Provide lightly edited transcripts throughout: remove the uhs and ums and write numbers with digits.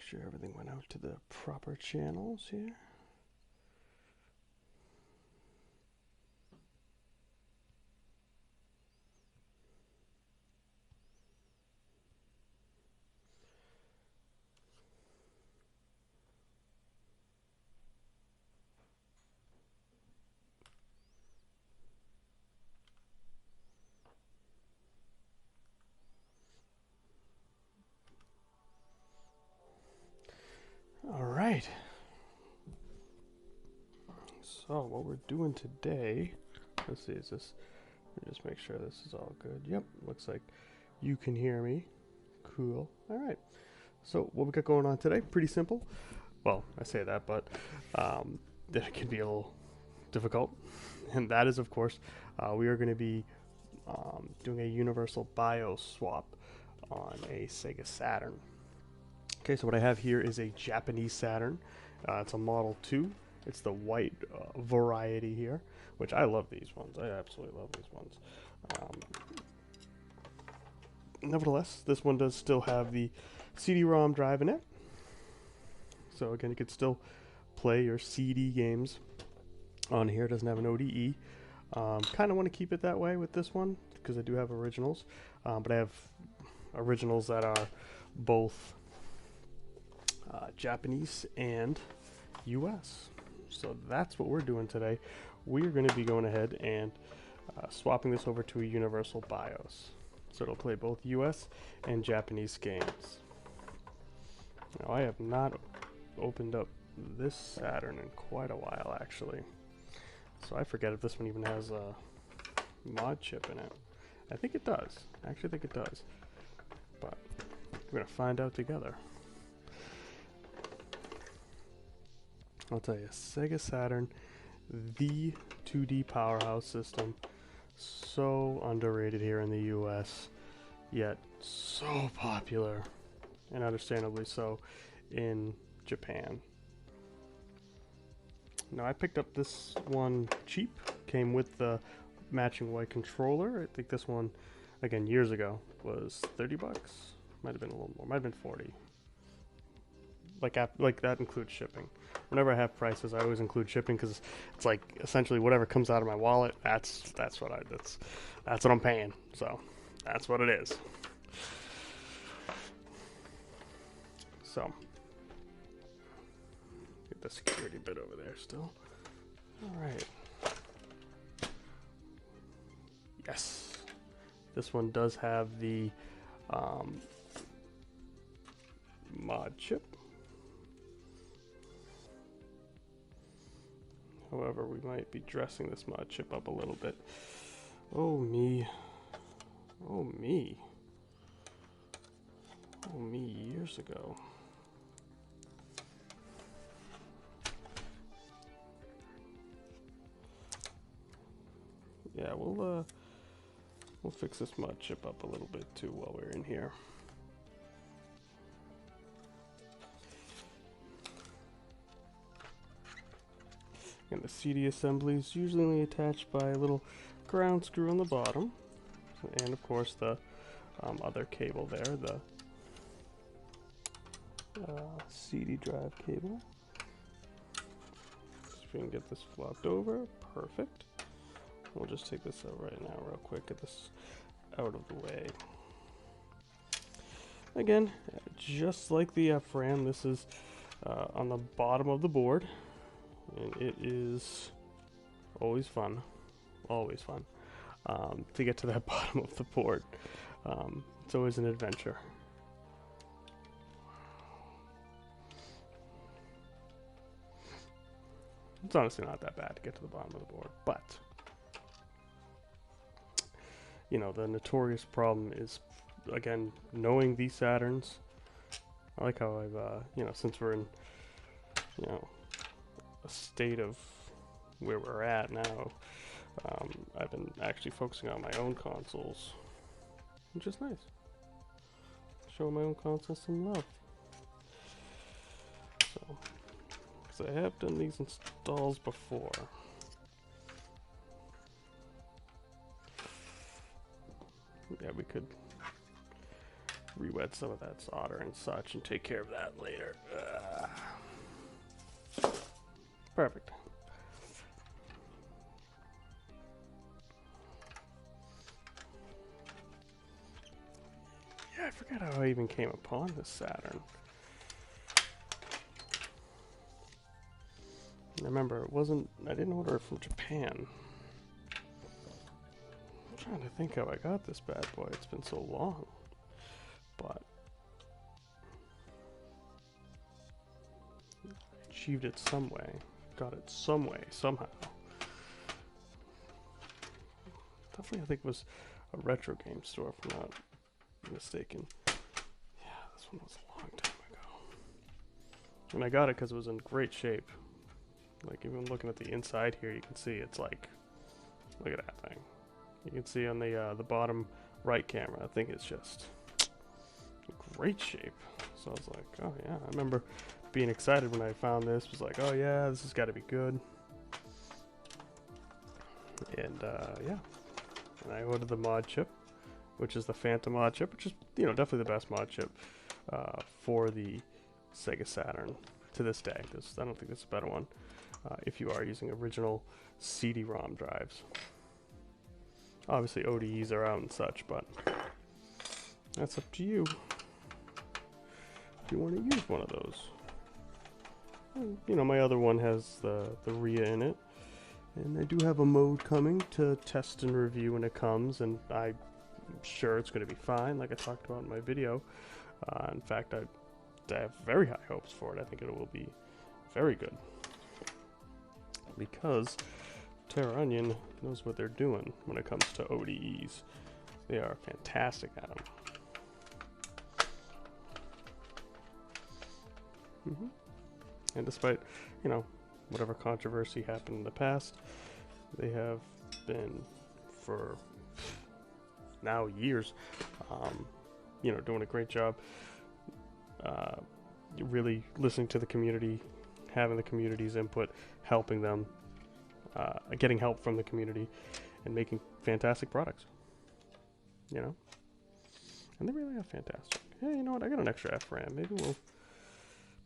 sure everything went out to the proper channels here. All right. So what we're doing today, let's see, is this, let me just make sure this is all good. Yep, looks like you can hear me. Cool. All right. So what we got going on today, pretty simple. Well, I say that, but it can be a little difficult. And that is, of course, we are going to be doing a universal BIOS swap on a Sega Saturn. Okay, so what I have here is a Japanese Saturn. It's a Model 2. It's the white variety here, which I love these ones. I absolutely love these ones. Nevertheless, this one does still have the CD-ROM drive in it. So again, you could still play your CD games on here. It doesn't have an ODE. Kind of want to keep it that way with this one because I do have originals. But I have originals that are both Japanese and US. So that's what we're doing today. We're going to be going ahead and swapping this over to a universal BIOS. So it'll play both US and Japanese games. Now I have not opened up this Saturn in quite a while actually. So I forget if this one even has a mod chip in it. I think it does. I actually think it does. But we're going to find out together. I'll tell you, Sega Saturn, the 2D powerhouse system, so underrated here in the US, yet so popular, and understandably so, in Japan. Now I picked up this one cheap, came with the matching white controller. I think this one, again years ago, was 30 bucks, might have been a little more, might have been 40. Like that includes shipping. Whenever I have prices, I always include shipping because it's like essentially whatever comes out of my wallet. That's what I'm paying. So that's what it is. So get the security bit over there still. All right. Yes, this one does have the mod chip. However, we might be dressing this mod chip up a little bit. Oh me. Oh me. Oh me years ago. Yeah, we'll fix this mod chip up a little bit too while we're in here. And the CD assembly is usually only attached by a little ground screw on the bottom, and of course the other cable there, the CD drive cable. So if we can get this flopped over, perfect. We'll just take this out right now real quick, get this out of the way. Again, just like the FRAM, this is on the bottom of the board. And it is always fun to get to that bottom of the board. It's always an adventure. It's honestly not that bad to get to the bottom of the board, but you know, the notorious problem is, again, knowing these Saturns. I like how I've you know, since we're in, you know, a state of where we're at now, I've been actually focusing on my own consoles, which is nice. Showing my own consoles some love. So, because I have done these installs before. Yeah, we could re-wet some of that solder and such and take care of that later. Perfect. Yeah, I forgot how I even came upon this Saturn. I remember it wasn't, I didn't order it from Japan. I'm trying to think how I got this bad boy. It's been so long. But achieved it some way. Got it some way, somehow. Definitely, I think it was a retro game store, if I'm not mistaken. Yeah, this one was a long time ago. And I got it because it was in great shape. Like, even looking at the inside here, you can see it's like, look at that thing. You can see on the bottom right camera, I think it's just in great shape. So I was like, oh yeah, I remember being excited when I found this. Was like, oh yeah, this has got to be good. And yeah, and I ordered the mod chip, which is the Phantom mod chip, which is, you know, definitely the best mod chip for the Sega Saturn to this day. I don't think there's a better one if you are using original CD-ROM drives. Obviously ODEs are out and such, but that's up to you if you want to use one of those. And, you know, my other one has the RIA in it, and I do have a mode coming to test and review when it comes, and I'm sure it's going to be fine, like I talked about in my video. In fact, I have very high hopes for it. I think it will be very good, because Terra Onion knows what they're doing when it comes to ODEs. They are fantastic at them. And despite, you know, whatever controversy happened in the past, they have been, for now years, you know, doing a great job really listening to the community, having the community's input, helping them, getting help from the community, and making fantastic products. You know? And they really are fantastic. Hey, you know what? I got an extra FRAM. Maybe we'll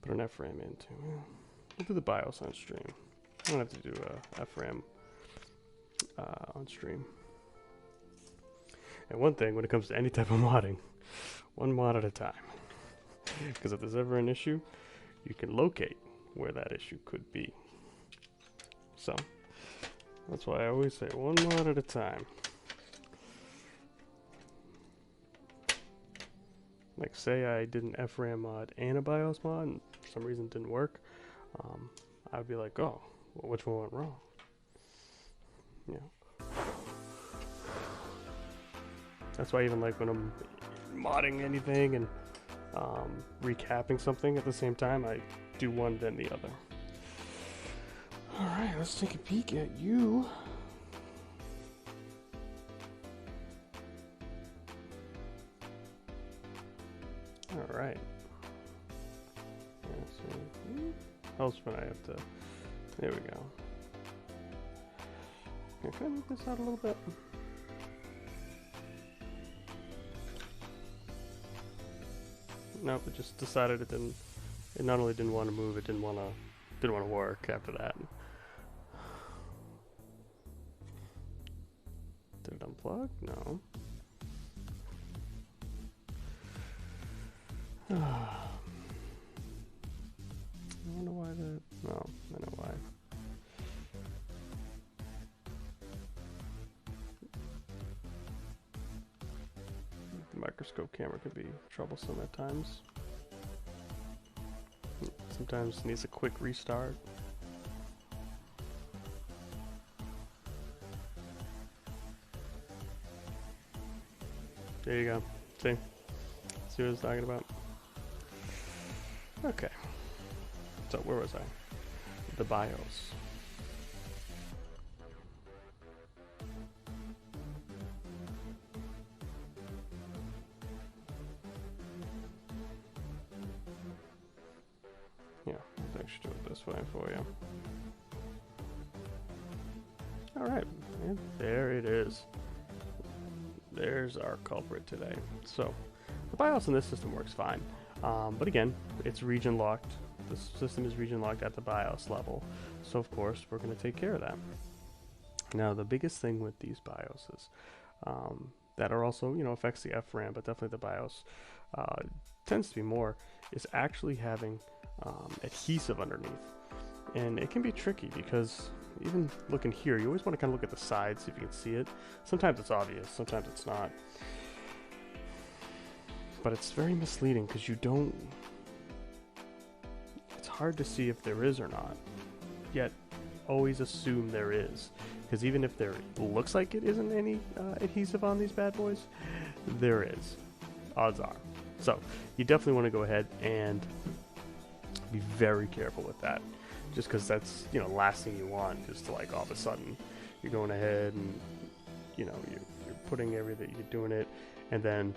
put an FRAM in too. We'll do the BIOS on stream. I don't have to do a FRAM on stream. And one thing when it comes to any type of modding, one mod at a time. Because if there's ever an issue, you can locate where that issue could be. So, that's why I always say one mod at a time. Like, say I did an FRAM mod and a BIOS mod, and for some reason it didn't work, I'd be like, oh, well, which one went wrong? You know. That's why even like when I'm modding anything and recapping something at the same time, I do one then the other. Alright, let's take a peek at you. Alright. Yeah, so, helps when I have to. There we go. Yeah, can I move this out a little bit? Nope, it just decided it didn't. It not only didn't want to move, it didn't want to work after that. Did it unplug? No. I don't know why that. No, I know why. The microscope camera can be troublesome at times. Sometimes it needs a quick restart. There you go. See what I was talking about? Okay. So where was I? The BIOS. Yeah, let's actually do it this way for you. Alright, and there it is. There's our culprit today. So, what BIOS in this system works fine, but again, it's region locked. The system is region locked at the BIOS level, so of course we're going to take care of that. Now, the biggest thing with these BIOSes that are also, affects the FRAM, but definitely the BIOS tends to be more, is actually having adhesive underneath. And it can be tricky because even looking here, you always want to kind of look at the sides, see if you can see it. Sometimes it's obvious, sometimes it's not. But it's very misleading because it's hard to see if there is or not. Yet, always assume there is. Because even if there looks like it isn't any adhesive on these bad boys, there is. Odds are. So, you definitely want to go ahead and be very careful with that. Just because that's, last thing you want is to, like, all of a sudden, you're going ahead and, you're putting everything, you're doing it, and then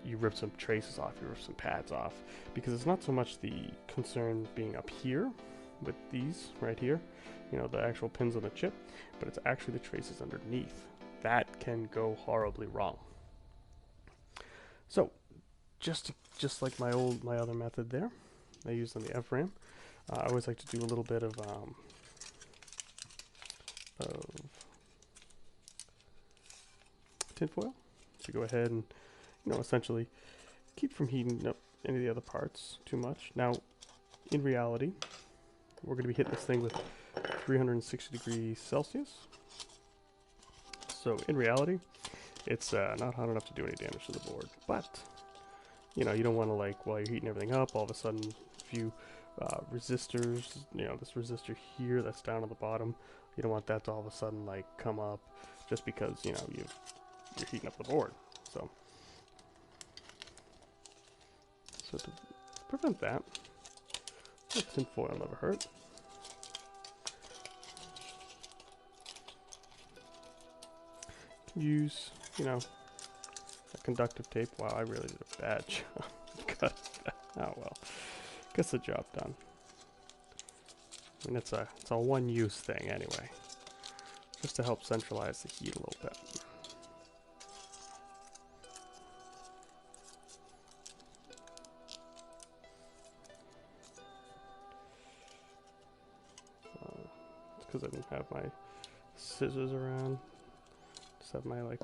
you rip some traces off, you rip some pads off. Because it's not so much the concern being up here with these right here, the actual pins on the chip, but it's actually the traces underneath. That can go horribly wrong. So, just like my other method there, I used on the FRAM. I always like to do a little bit of tinfoil to go ahead and, essentially keep from heating up any of the other parts too much. Now, in reality, we're going to be hitting this thing with 360 degrees Celsius. So in reality, it's not hot enough to do any damage to the board. But, you don't want to, like, while you're heating everything up, all of a sudden, a few resistors, this resistor here that's down at the bottom, you don't want that to all of a sudden, like, come up just because, you're heating up the board. So to prevent that, tin foil never hurt. Use, a conductive tape. Wow, I really did a bad job. Oh well, gets the job done. I mean, it's a one-use thing anyway, just to help centralize the heat a little bit. It's because I didn't have my scissors around. Just have my, like,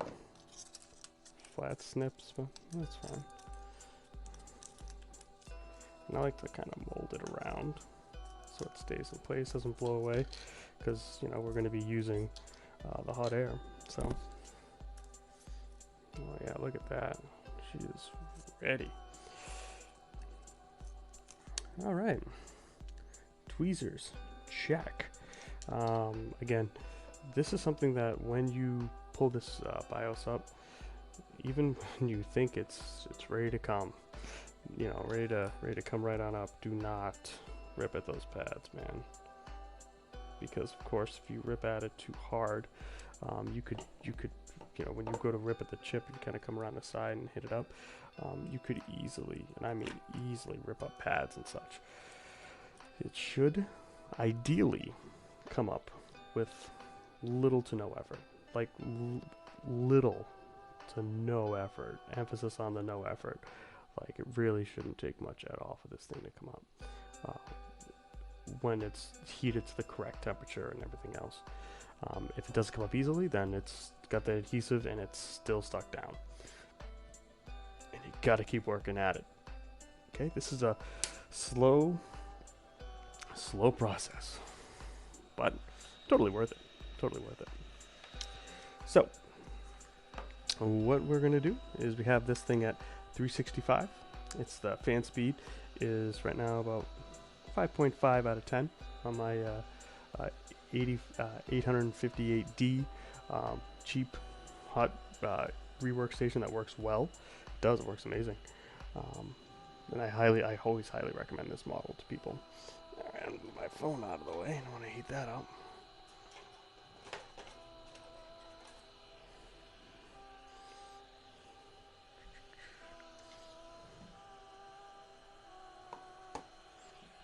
flat snips, but that's fine. And I like to kind of mold it around so it stays in place, doesn't blow away, because, we're going to be using the hot air. So, oh yeah, look at that. She is ready. All right. Tweezers, check. Again, this is something that when you pull this BIOS up, even when you think it's ready to come, ready to come right on up, do not rip at those pads, man. Because of course, if you rip at it too hard, you could when you go to rip at the chip and kind of come around the side and hit it up, you could easily, and I mean easily, rip up pads and such. It should ideally come up with little to no effort, like little to no effort. Emphasis on the no effort. Like, it really shouldn't take much at all for this thing to come up when it's heated to the correct temperature and everything else. If it doesn't come up easily, then it's got the adhesive and it's still stuck down, and you gotta keep working at it. Okay, this is a slow process, but totally worth it. Totally worth it. So, what we're gonna do is we have this thing at 365. It's the fan speed is right now about 5.5 out of 10 on my 858D cheap hot rework station that works well. It works amazing. And I always highly recommend this model to people. And move my phone out of the way. I don't want to heat that up.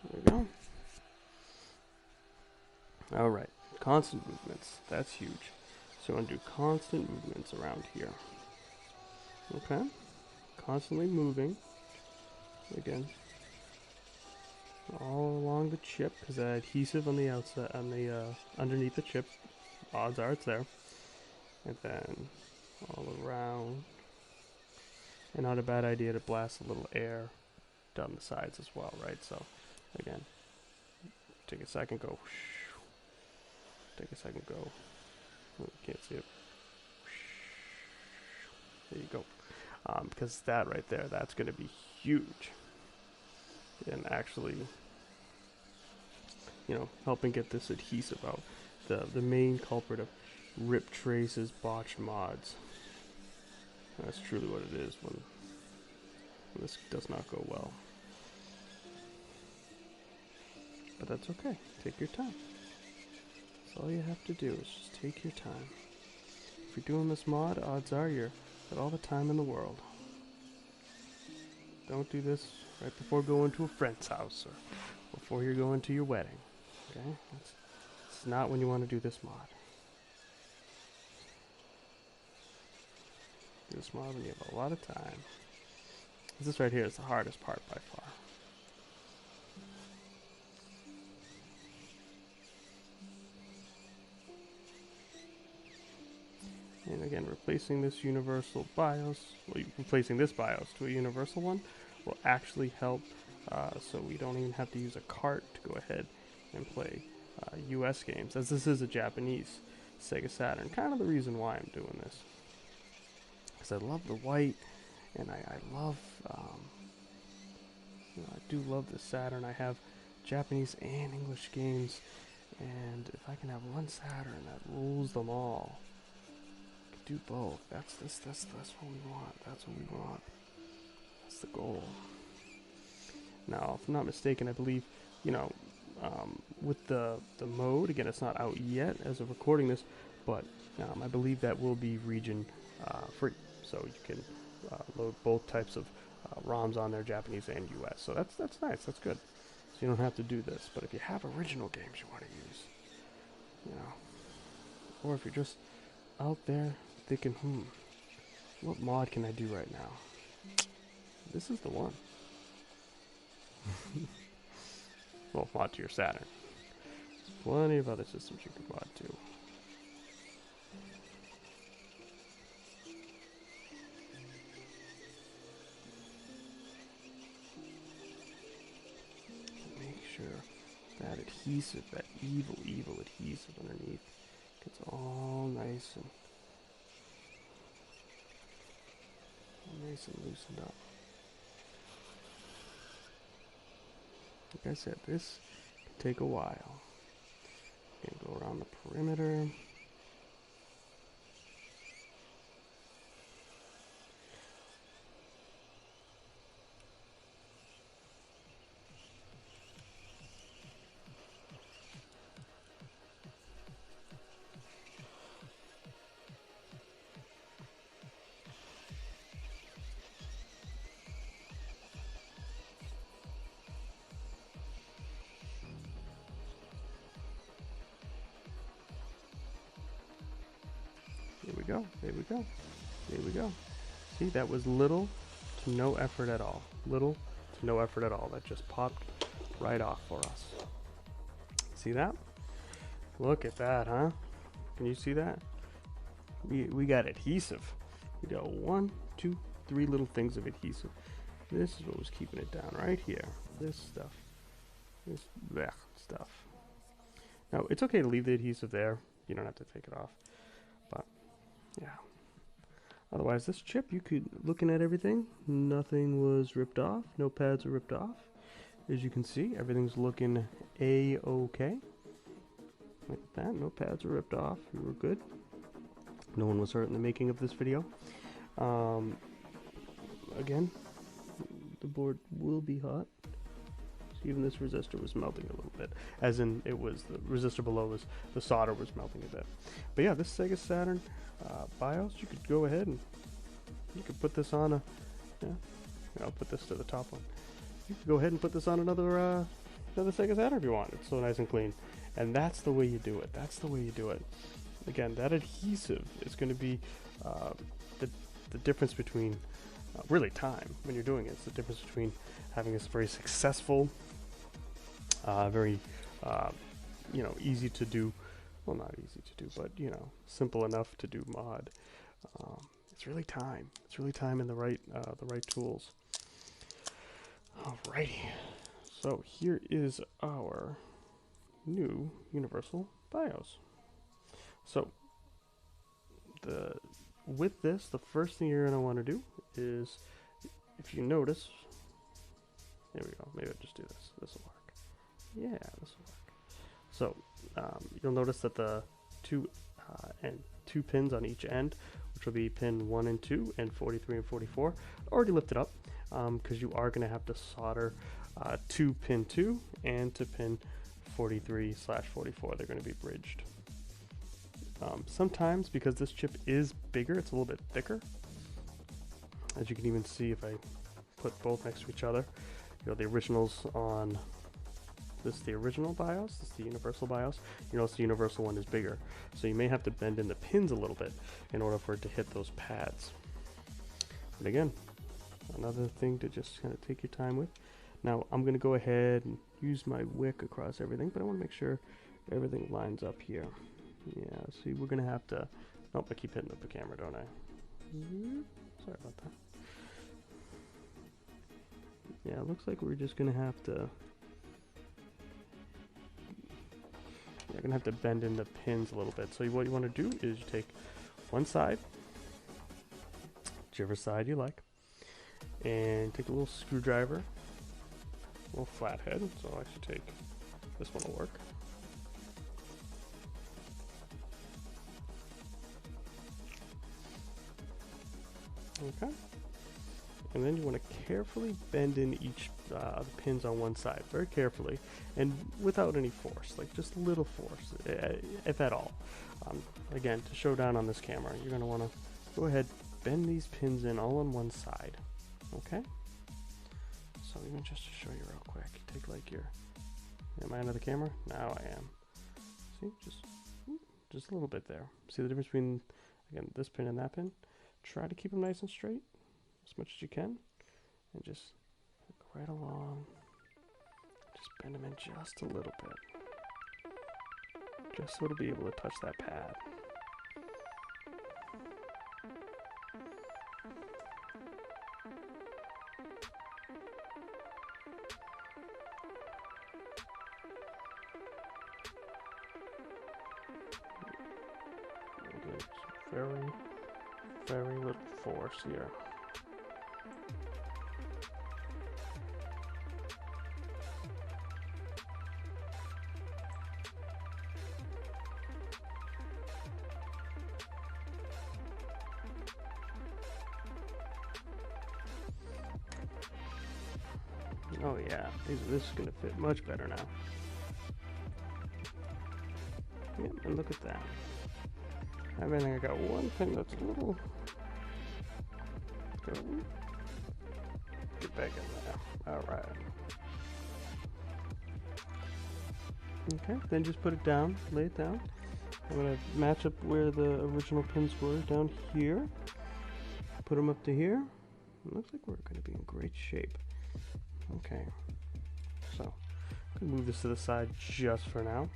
There we go. All right, constant movements. That's huge. So I'm going to do constant movements around here. Okay, constantly moving. Again, all along the chip, because the adhesive on the outside, on the underneath the chip, odds are it's there. And then all around. And not a bad idea to blast a little air down the sides as well, right? So again, take a second, go. Take a second, go. Oh, you can't see it. There you go. Because that right there, that's going to be huge. And actually, you know, helping get this adhesive out. The main culprit of rip traces, botched mods. That's truly what it is when this does not go well. But that's okay. Take your time. That's all you have to do is just take your time. If you're doing this mod, odds are you're got all the time in the world. Don't do this right before going to a friend's house or before you're going to your wedding. Okay? It's not when you want to do this mod. Do this mod when you have a lot of time. This right here is the hardest part by far. And again, replacing this universal BIOS, well, replacing this BIOS to a universal one will actually help, so we don't even have to use a cart to go ahead and play US games, as this is a Japanese Sega Saturn. Kind of the reason why I'm doing this. Because I love the white, and I love, you know, I do love the Saturn. I have Japanese and English games, and if I can have one Saturn that rules them all, do both. That's what we want. That's what we want. That's the goal. Now, if I'm not mistaken, I believe, you know, with the mode, again, it's not out yet as of recording this, but I believe that will be region free, so you can load both types of ROMs on there, Japanese and US. So that's nice. That's good. So you don't have to do this. But if you have original games you want to use, you know, or if you're just out there thinking, what mod can I do right now? This is the one. Well, mod to your Saturn. There's plenty of other systems you can mod to. Make sure that adhesive, that evil adhesive underneath gets all nice and loosened up. Like I said, this can take a while. You can go around the perimeter. Here we go, there we go, there we go. See, that was little to no effort at all. Little to no effort at all. That just popped right off for us. See that? Look at that, huh? Can you see that? We got adhesive. We got 1, 2, 3 little things of adhesive. This is what was keeping it down right here. This stuff. This blech stuff. Now, it's okay to leave the adhesive there. You don't have to take it off. But yeah. Otherwise, this chip, you could, looking at everything, nothing was ripped off. No pads were ripped off. As you can see, everything's looking A-okay. Like that, no pads were ripped off. We were good. No one was hurt in the making of this video. Again, the board will be hot. Even this resistor was melting a little bit, as in it was the resistor below was the solder was melting a bit. But yeah, this Sega Saturn BIOS, you could go ahead and you could put this on a, yeah, I'll put this to the top one. You could go ahead and put this on another Sega Saturn if you want. It's so nice and clean, and that's the way you do it. That's the way you do it. Again, that adhesive is going to be the difference between really time when you're doing it. It's the difference between having this very successful, very easy to do, well, not easy to do, but simple enough to do mod. It's really time. It's really time in the right tools. Alrighty. So here is our new universal BIOS. So with this, the first thing you're going to want to do is, if you notice, there we go. Maybe I'll just do this. This will work. Yeah, this will work. So you'll notice that the two pins on each end, which will be pin 1 and 2 and 43 and 44, already lifted up, because you are going to have to solder to pin 2 and to pin 43/44. They're going to be bridged. Sometimes, because this chip is bigger, it's a little bit thicker. As you can even see if I put both next to each other. The originals on this is the original BIOS, this is the universal BIOS. You notice the universal one is bigger. So you may have to bend in the pins a little bit in order for it to hit those pads. But again, another thing to just kind of take your time with. Now I'm going to go ahead and use my wick across everything, but I want to make sure everything lines up here. Yeah, see, we're going to have to... Oh, I keep hitting up the camera, don't I? Sorry about that. Yeah, it looks like we're just going to have to... You're going to have to bend in the pins a little bit. So what you want to do is you take one side, whichever side you like, and take a little screwdriver, a little flathead, so I should take this one will work. Okay, and then you want to carefully bend in each the pins on one side, very carefully, and without any force, like just a little force, if at all. Again, to show down on this camera, you're going to want to go ahead, bend these pins in all on one side. Okay? So even just to show you real quick, take like your... Am I under the camera? Now I am. See, just a little bit there. See the difference between, again, this pin and that pin? Try to keep them nice and straight as much as you can, and just go right along. Just bend them in just a little bit, just so it'll be able to touch that pad. Very little force here. Oh yeah, this is gonna fit much better now. Yep, and look at that. I think I got one pin that's a little... Get back in there. Alright. Okay, then just put it down, lay it down. I'm going to match up where the original pins were down here. Put them up to here. It looks like we're going to be in great shape. Okay. So, I'm going to move this to the side just for now.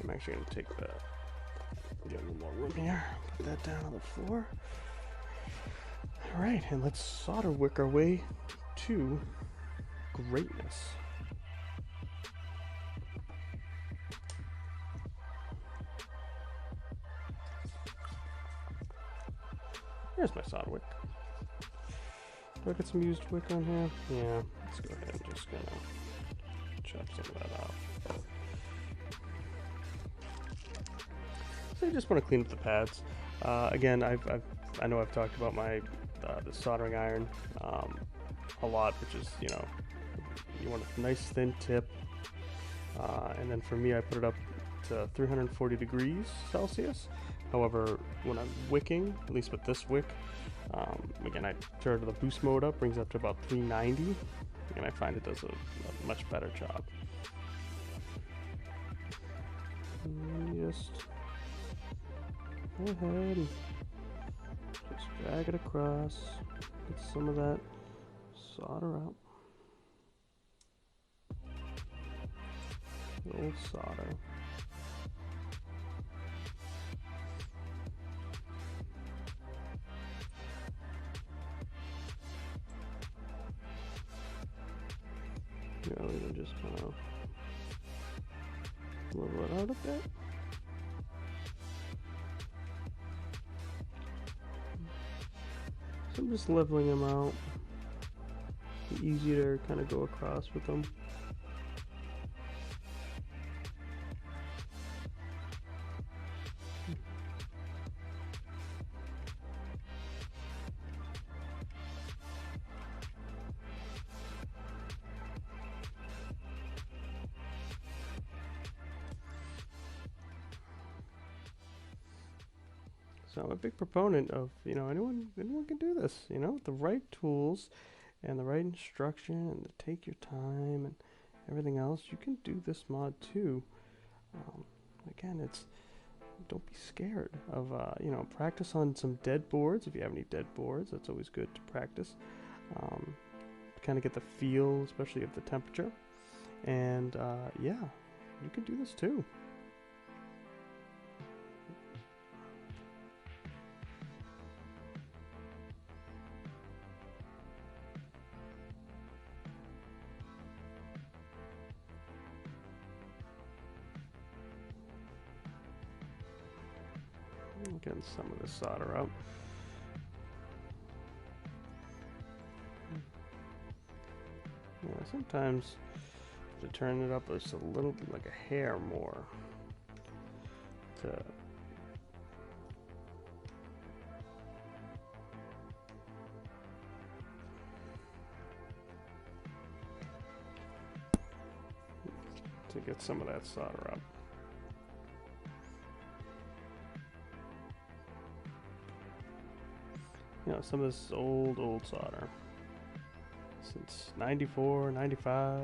I'm actually going to take the... Get a little more room here. Put that down on the floor. Alright, and let's solder wick our way to greatness. Here's my solder wick. Do I get some used wick on here? Yeah, let's go ahead and just gonna chop some of that off. So you just want to clean up the pads. Again, I know I've talked about my the soldering iron a lot, which is, you want a nice thin tip, and then for me I put it up to 340 degrees Celsius. However, when I'm wicking, at least with this wick, again, I turn the boost mode up, brings it up to about 390, and I find it does a much better job. And just go ahead and just drag it across. Get some of that solder out. The old solder. You know, even just kind of level it out a bit. So I'm just leveling them out. Easy to kind of go across with them. So I'm a big proponent of, you know, anyone can do this, you know, with the right tools and the right instruction and to take your time and everything else. You can do this mod too. Again, it's, don't be scared of, you know, practice on some dead boards. If you have any dead boards, that's always good to practice. Kind of get the feel, especially of the temperature. And yeah, you can do this too. Getting some of the solder out. Yeah, sometimes to turn it up just a little bit, like a hair more. To get some of that solder up. You know, some of this old solder. Since 94, 95.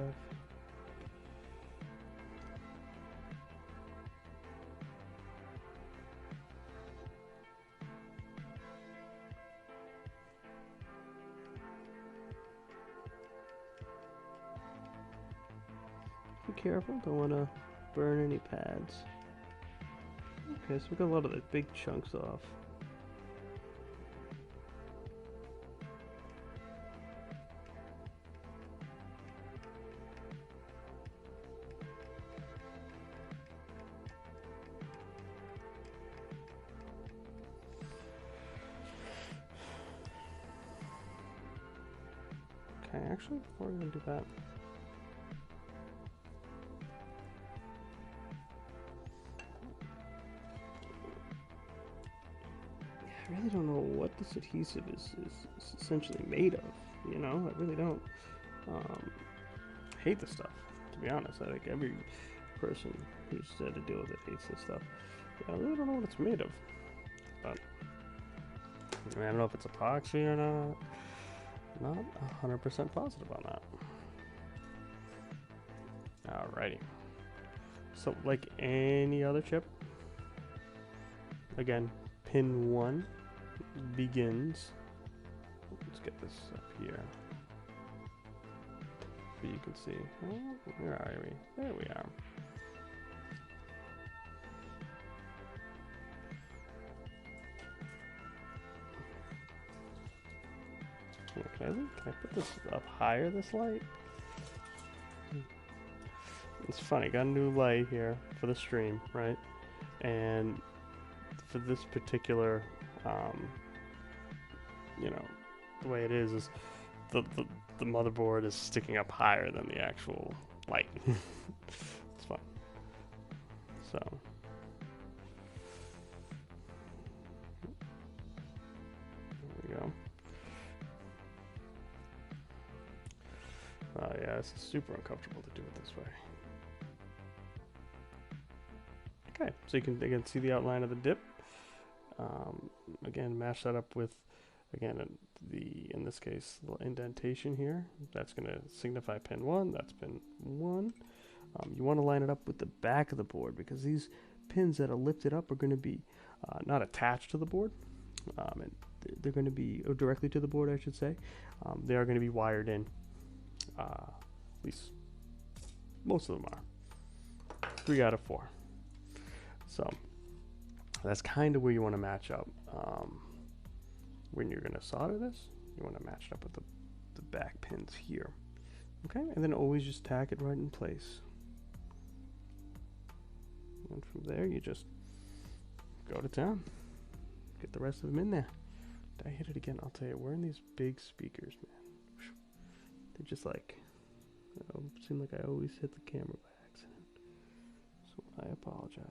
Be careful, don't want to burn any pads. Okay, so we got a lot of the big chunks off. Okay, actually, before we do that, I really don't know what this adhesive is essentially made of. You know, I really don't. Hate this stuff, to be honest. I think every person who's had to deal with it hates this stuff. I really don't know what it's made of. But I mean, I don't know if it's epoxy or not. Not 100% positive on that. Alrighty. So, like any other chip, again, pin 1 begins. Let's get this up here so you can see. Oh, where are we? There we are. Can I put this up higher, this light? It's funny, got a new light here for the stream, right? And for this particular, you know, the way it is the motherboard is sticking up higher than the actual light. It's fun. So. There we go. Yeah, it's super uncomfortable to do it this way. Okay, so you can again see the outline of the dip. Again, match that up with, again, in this case, little indentation here. That's going to signify pin 1. That's pin 1. You want to line it up with the back of the board because these pins that are lifted up are going to be not attached to the board. And they're going to be directly to the board, I should say. They are going to be wired in. At least most of them are. 3 out of 4. So that's kind of where you want to match up when you're going to solder this. You want to match it up with the back pins here. Okay, and then always just tack it right in place. And from there, you just go to town. Get the rest of them in there. Did I hit it again? I'll tell you, we're in these big speakers, man. They're just like, it seems like I always hit the camera by accident. So I apologize.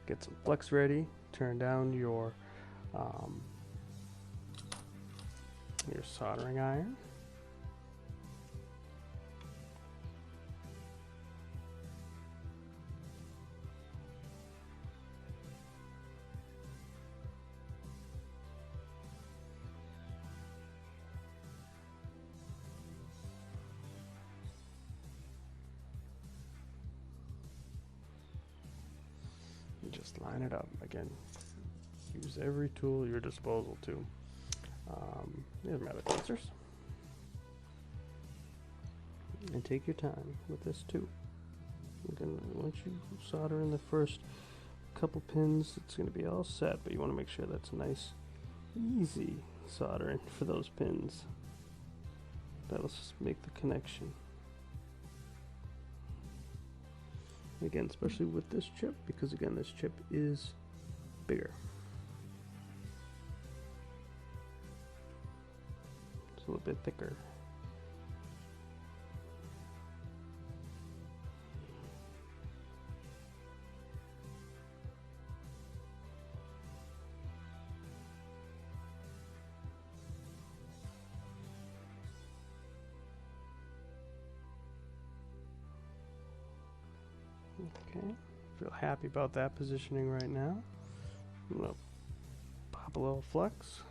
Get some flex ready. Turn down your soldering iron. Just line it up. Again, use every tool at your disposal too. There's my other tensors. And take your time with this too. Again, once you solder in the first couple pins, it's going to be all set, but you want to make sure that's nice, easy soldering for those pins. That'll just make the connection. Again, especially with this chip, because again, this chip is bigger. It's a little bit thicker. Okay, feel happy about that positioning right now. I'm gonna pop a little flux.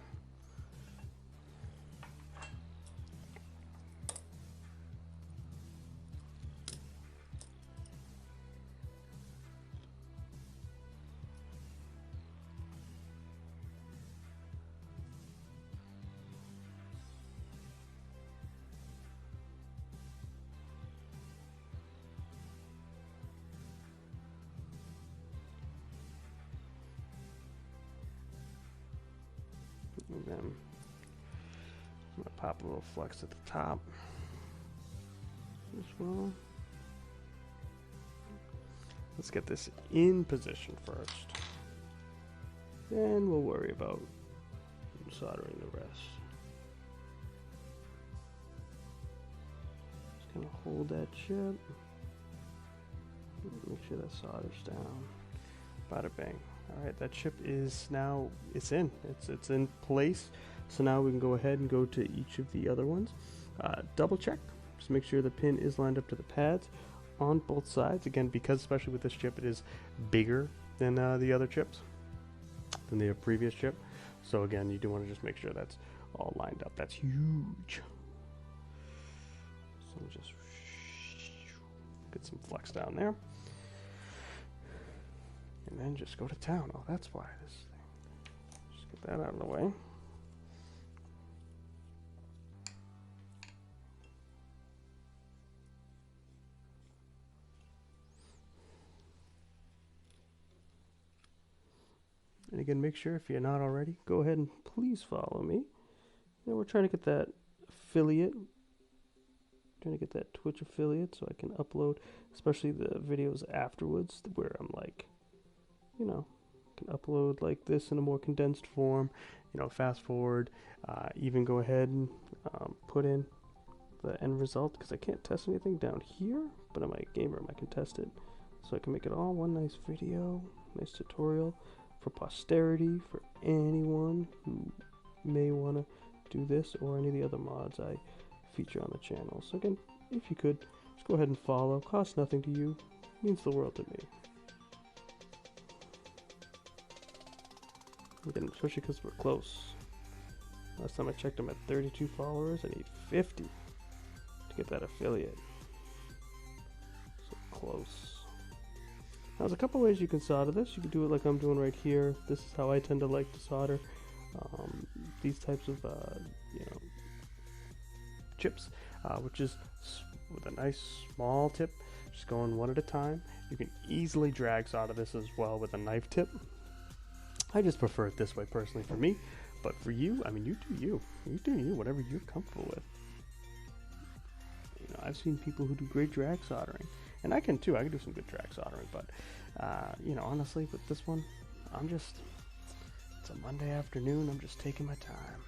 And then I'm gonna pop a little flux at the top as well. Let's get this in position first. Then we'll worry about soldering the rest. Just gonna hold that chip. Make sure that solders down. Bada bang. Alright, that chip is now, it's in place. So now we can go ahead and go to each of the other ones. Double check, just make sure the pin is lined up to the pads on both sides. Again, because especially with this chip, it is bigger than the other chips, than the previous chip. So again, you do want to just make sure that's all lined up. That's huge. So just get some flex down there. And then just go to town. Oh, that's why this thing. Just get that out of the way. And again, make sure if you're not already, go ahead and please follow me. And we're trying to get that affiliate. Trying to get that Twitch affiliate so I can upload, especially the videos afterwards where I'm like, you know, can upload like this in a more condensed form, you know, fast forward, even go ahead and put in the end result, because I can't test anything down here, but in my game room I can test it so I can make it all one nice video, nice tutorial for posterity, for anyone who may want to do this or any of the other mods I feature on the channel. So again, if you could, just go ahead and follow. Costs nothing to you, means the world to me. Again, especially because we're close. Last time I checked, I'm at 32 followers. I need 50 to get that affiliate. So close. Now, there's a couple ways you can solder this. You can do it like I'm doing right here. This is how I tend to like to solder these types of chips, which is with a nice small tip, just going one at a time. You can easily drag solder this as well with a knife tip. I just prefer it this way personally for me, but for you, I mean, you do you, whatever you're comfortable with. You know, I've seen people who do great drag soldering, and I can too. I can do some good drag soldering, but you know, honestly, with this one, it's a Monday afternoon. I'm just taking my time.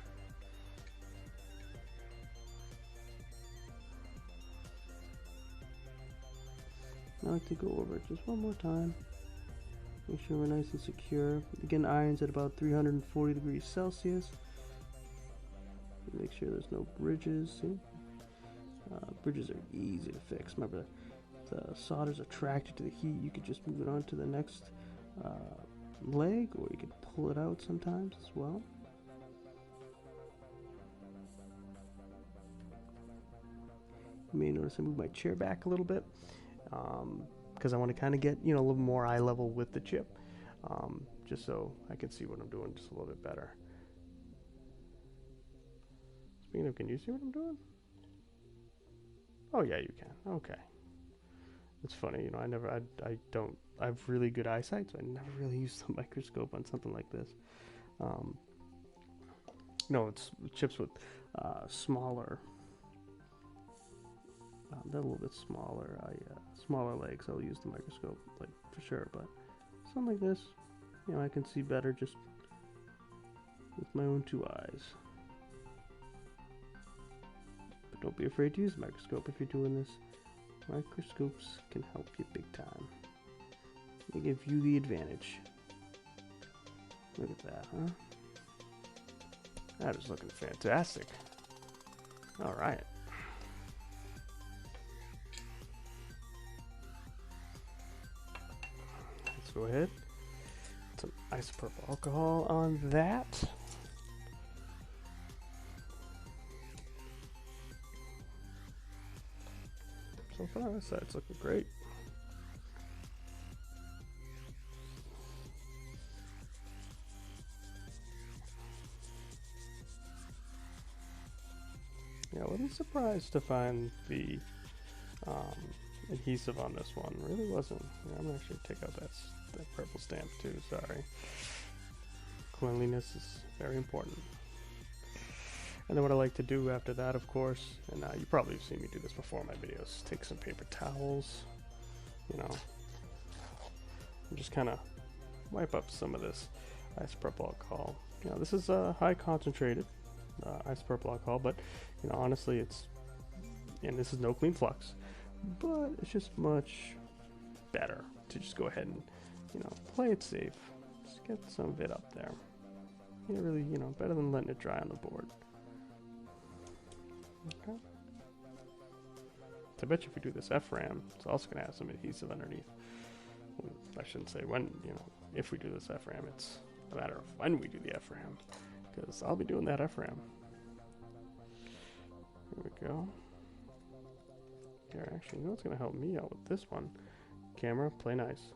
I like to go over it just one more time. Make sure we're nice and secure. Again, iron's at about 340 degrees Celsius. Make sure there's no bridges. See? Bridges are easy to fix. Remember, the solder's attracted to the heat. You could just move it on to the next leg, or you could pull it out sometimes as well. You may notice I move my chair back a little bit, because I want to kind of get, you know, a little more eye level with the chip, just so I can see what I'm doing just a little bit better. Speaking of, can you see what I'm doing? Oh yeah, you can. Okay. It's funny, you know, I have really good eyesight, so I never really use the microscope on something like this. No, it's chips with smaller. They're a little bit smaller. Smaller legs, I'll use the microscope, like, for sure. But something like this, you know, I can see better just with my own two eyes. But don't be afraid to use the microscope if you're doing this. Microscopes can help you big time. They give you the advantage. Look at that, huh? That is looking fantastic. All right. Let's go ahead. Some isopropyl alcohol on that. So far, this side's looking great. Yeah, I wasn't surprised to find the adhesive on this one. Really wasn't. Yeah, I'm gonna actually take out that purple stamp too. Sorry. Cleanliness is very important. And then what I like to do after that, of course, and you probably have seen me do this before in my videos, take some paper towels, you know, and just kind of wipe up some of this isopropyl alcohol. You know, this is high concentrated isopropyl alcohol, but, you know, honestly, and this is no clean flux, but it's just much better to just go ahead and, you know, play it safe. Just get some of it up there. You know, really, you know, better than letting it dry on the board. Okay. So I bet you if we do this FRAM, it's also going to have some adhesive underneath. Well, I shouldn't say when, you know, if we do this FRAM, it's a matter of when we do the FRAM, because I'll be doing that FRAM. Here we go. Here, actually, you know what's going to help me out with this one? Camera, play nice.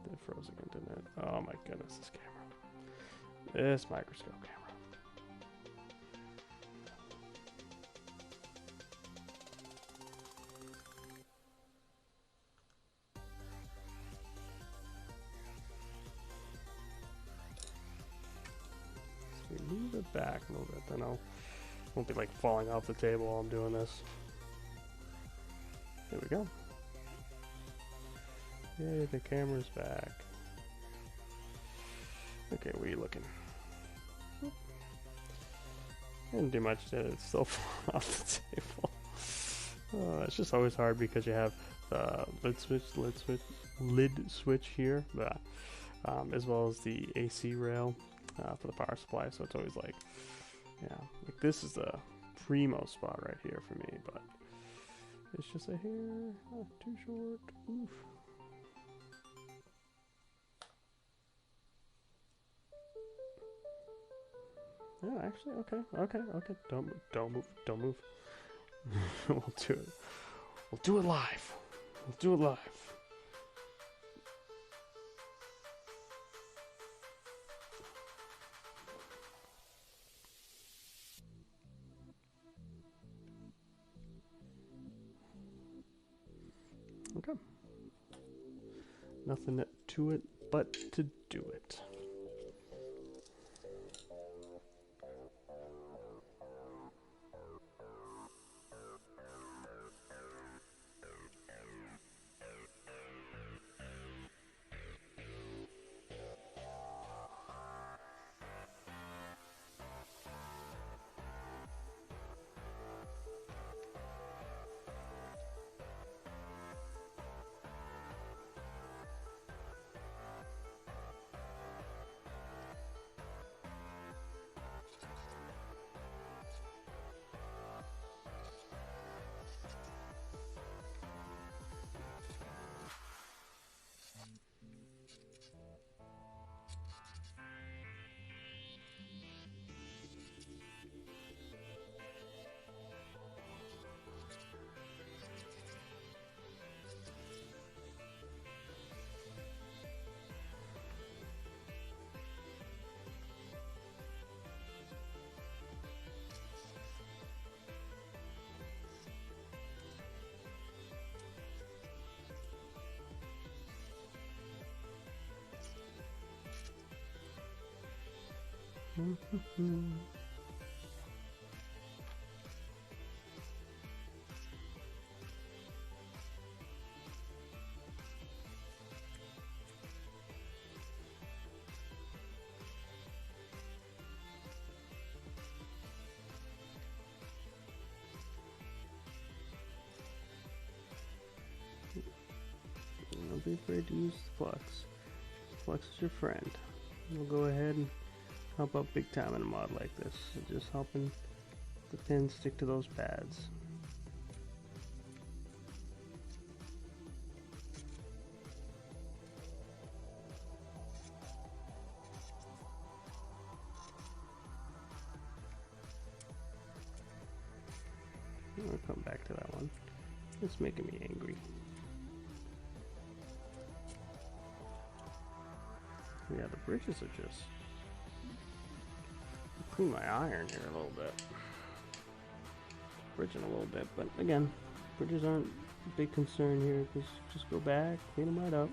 It froze again, didn't it? Oh my goodness, this camera. This microscope camera. Move it back a little bit, then won't be like falling off the table while I'm doing this. There we go. Yay, the camera's back. Okay, where are you looking? Didn't do much, did it? It's still falling off the table. It's just always hard because you have lid switch here, as well as the AC rail for the power supply. So it's always like, yeah, like this is the primo spot right here for me, but it's just a hair too short. Oof. Oh, actually, okay. Don't move. We'll do it. We'll do it live. We'll do it live. Okay. Nothing to it but to do it. Don't be afraid to use the flux. Flux is your friend. We'll go ahead and help out big time in a mod like this. Just helping the pins stick to those pads. I'll come back to that one. It's making me angry. Yeah, the bridges are just... clean my iron here a little bit. Bridging a little bit, but again, bridges aren't a big concern here because just go back, clean them right up.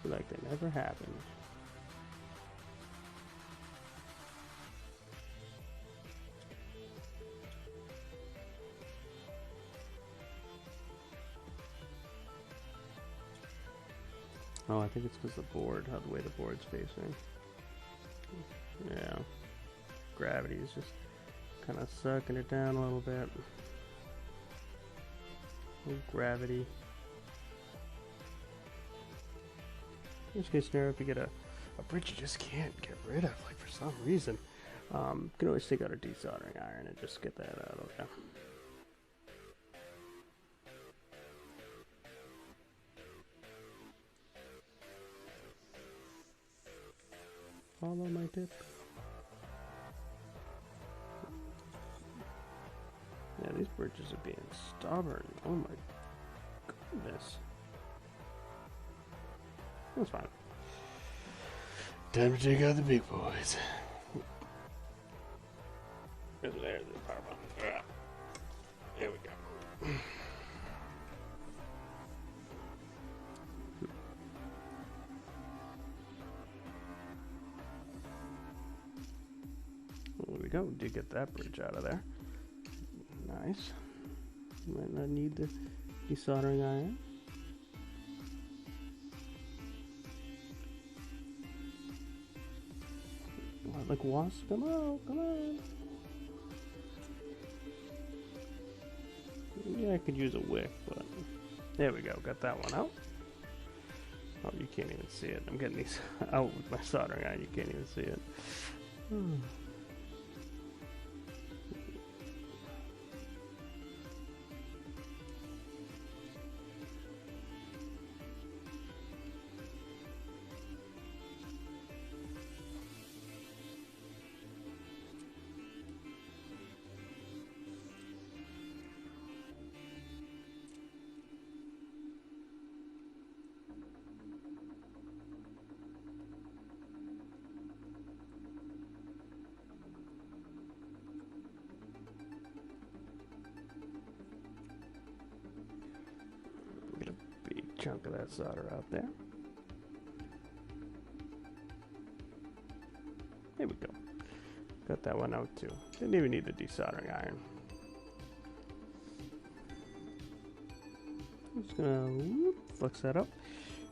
Feel like they never happened. Oh, I think it's because the board, how the way the board's facing. Yeah. Gravity is just kind of sucking it down a little bit. Gravity. Worst case scenario, if you get a bridge you just can't get rid of, like for some reason, you can always take out a desoldering iron and just get that out of there. Follow my tip. Yeah, these bridges are being stubborn. Oh my goodness. That's fine. Time to take out the big boys. There's the power button. There we go. There we go. Did get that bridge out of there. Nice. Might not need the desoldering iron. Like wasp, come on, come on. Yeah, I could use a wick, but There we go, got that one out. Oh, you can't even see it. I'm getting these out with my soldering iron. You can't even see it. Get a big chunk of that solder out there. There we go. Got that one out too. Didn't even need the desoldering iron. I'm just gonna flex that up,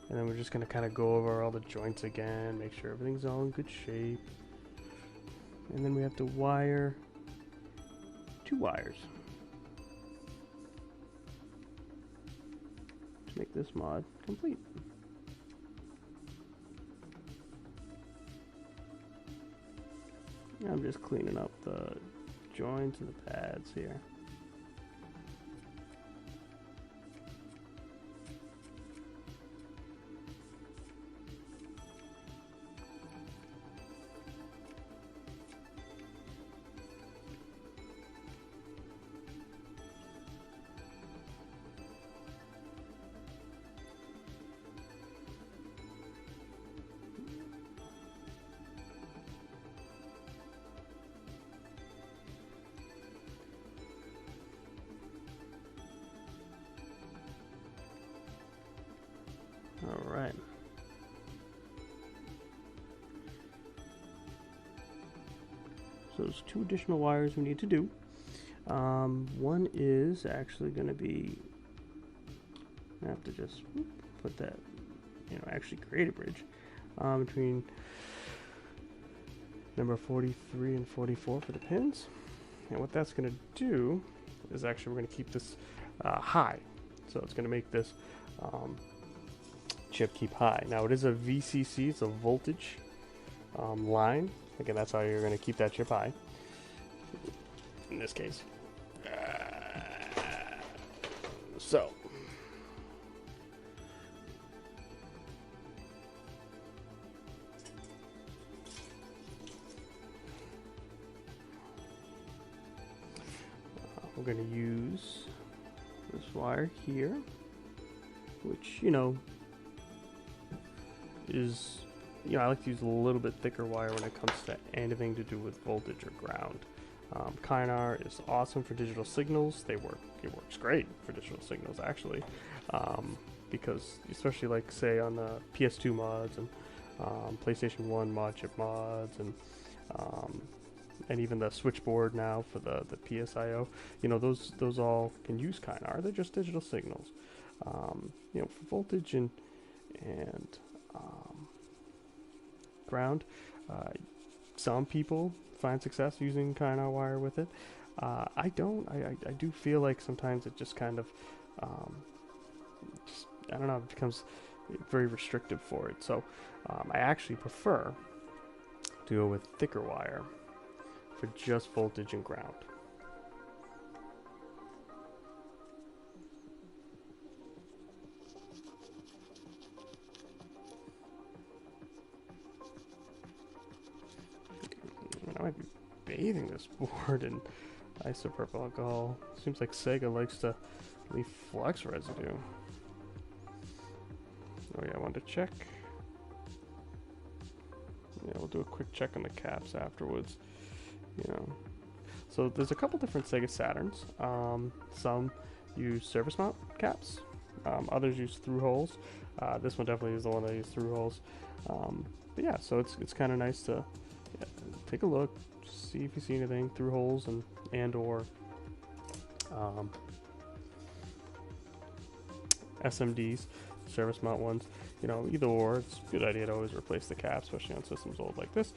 and then we're just gonna kind of go over all the joints again, make sure everything's all in good shape, and then we have to wire 2 wires to make this mod complete. I'm just cleaning up the joints and the pads here. All right. So there's 2 additional wires we need to do. One is actually going to be, I have to just put that, actually create a bridge between number 43 and 44 for the pins. And what that's going to do is actually we're going to keep this high. So it's going to make this chip keep high. Now it is a VCC, it's a voltage line. Again, that's how you're going to keep that chip high. In this case. So. We're going to use this wire here, which, is, I like to use a little bit thicker wire when it comes to anything to do with voltage or ground. Kynar is awesome for digital signals. It works great for digital signals, actually, because especially like say on the PS2 mods and PlayStation 1 mod chip mods and even the switchboard now for the PSIO, those all can use Kynar. They're just digital signals. For voltage and ground, some people find success using Kynar wire with it. I don't. I do feel like sometimes it just kind of, I don't know, it becomes very restrictive for it. So I actually prefer to go with thicker wire for just voltage and ground. I might be bathing this board in isopropyl alcohol. Seems like Sega likes to leave flux residue. Oh yeah, I wanted to check. Yeah, we'll do a quick check on the caps afterwards. So there's a couple different Sega Saturns. Some use surface mount caps. Others use through holes. This one definitely is the one that uses through holes. But yeah, so it's kind of nice to take a look, see if you see anything through holes and or SMDs, service mount ones. Either or, it's a good idea to always replace the cap, especially on systems old like this,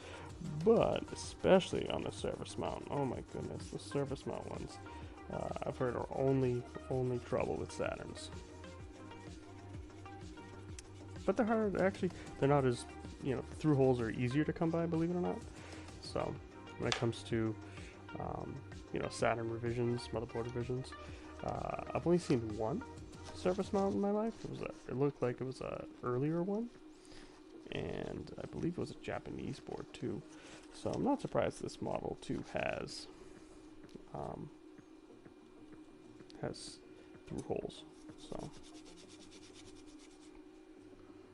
but especially on the service mount. Oh my goodness, the service mount ones I've heard are only trouble with Saturns. but they're hard. Actually, they're not as, you know, through holes are easier to come by, believe it or not. So when it comes to, you know, Saturn revisions, motherboard revisions, I've only seen one surface mount in my life. It looked like it was a earlier one, and I believe it was a Japanese board too. So I'm not surprised this model too has through holes. So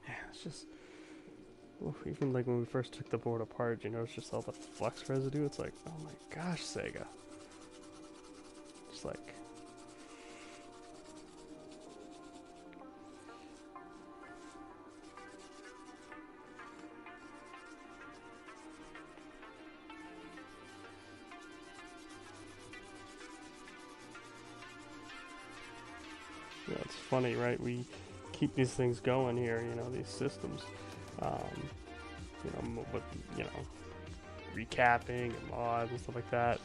yeah, it's just, oof, even like when we first took the board apart, you know, it's just all the flux residue. It's like, oh my gosh, Sega. Just like, yeah, it's funny, right? We keep these things going here, you know, these systems, you know, with, you know, recapping and mods and stuff like that.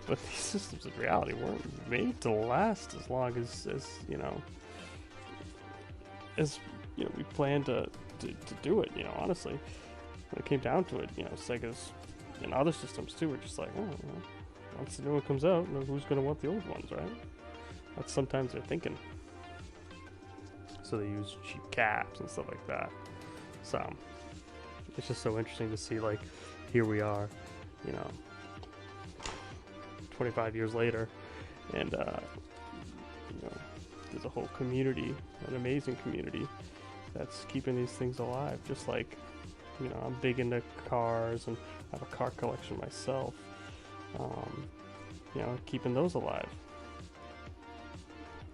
But these systems in reality weren't made to last as long as you know, we planned to do it. You know, honestly, when it came down to it, you know, Sega's and other systems too were just like, oh, you know, once the new one comes out, you know, who's gonna want the old ones, right? That's sometimes they're thinking. So they use cheap caps and stuff like that. So it's just so interesting to see, like, here we are, you know, 25 years later, and you know, there's a whole community, an amazing community, that's keeping these things alive. Just like, you know, I'm big into cars and I have a car collection myself. You know, keeping those alive.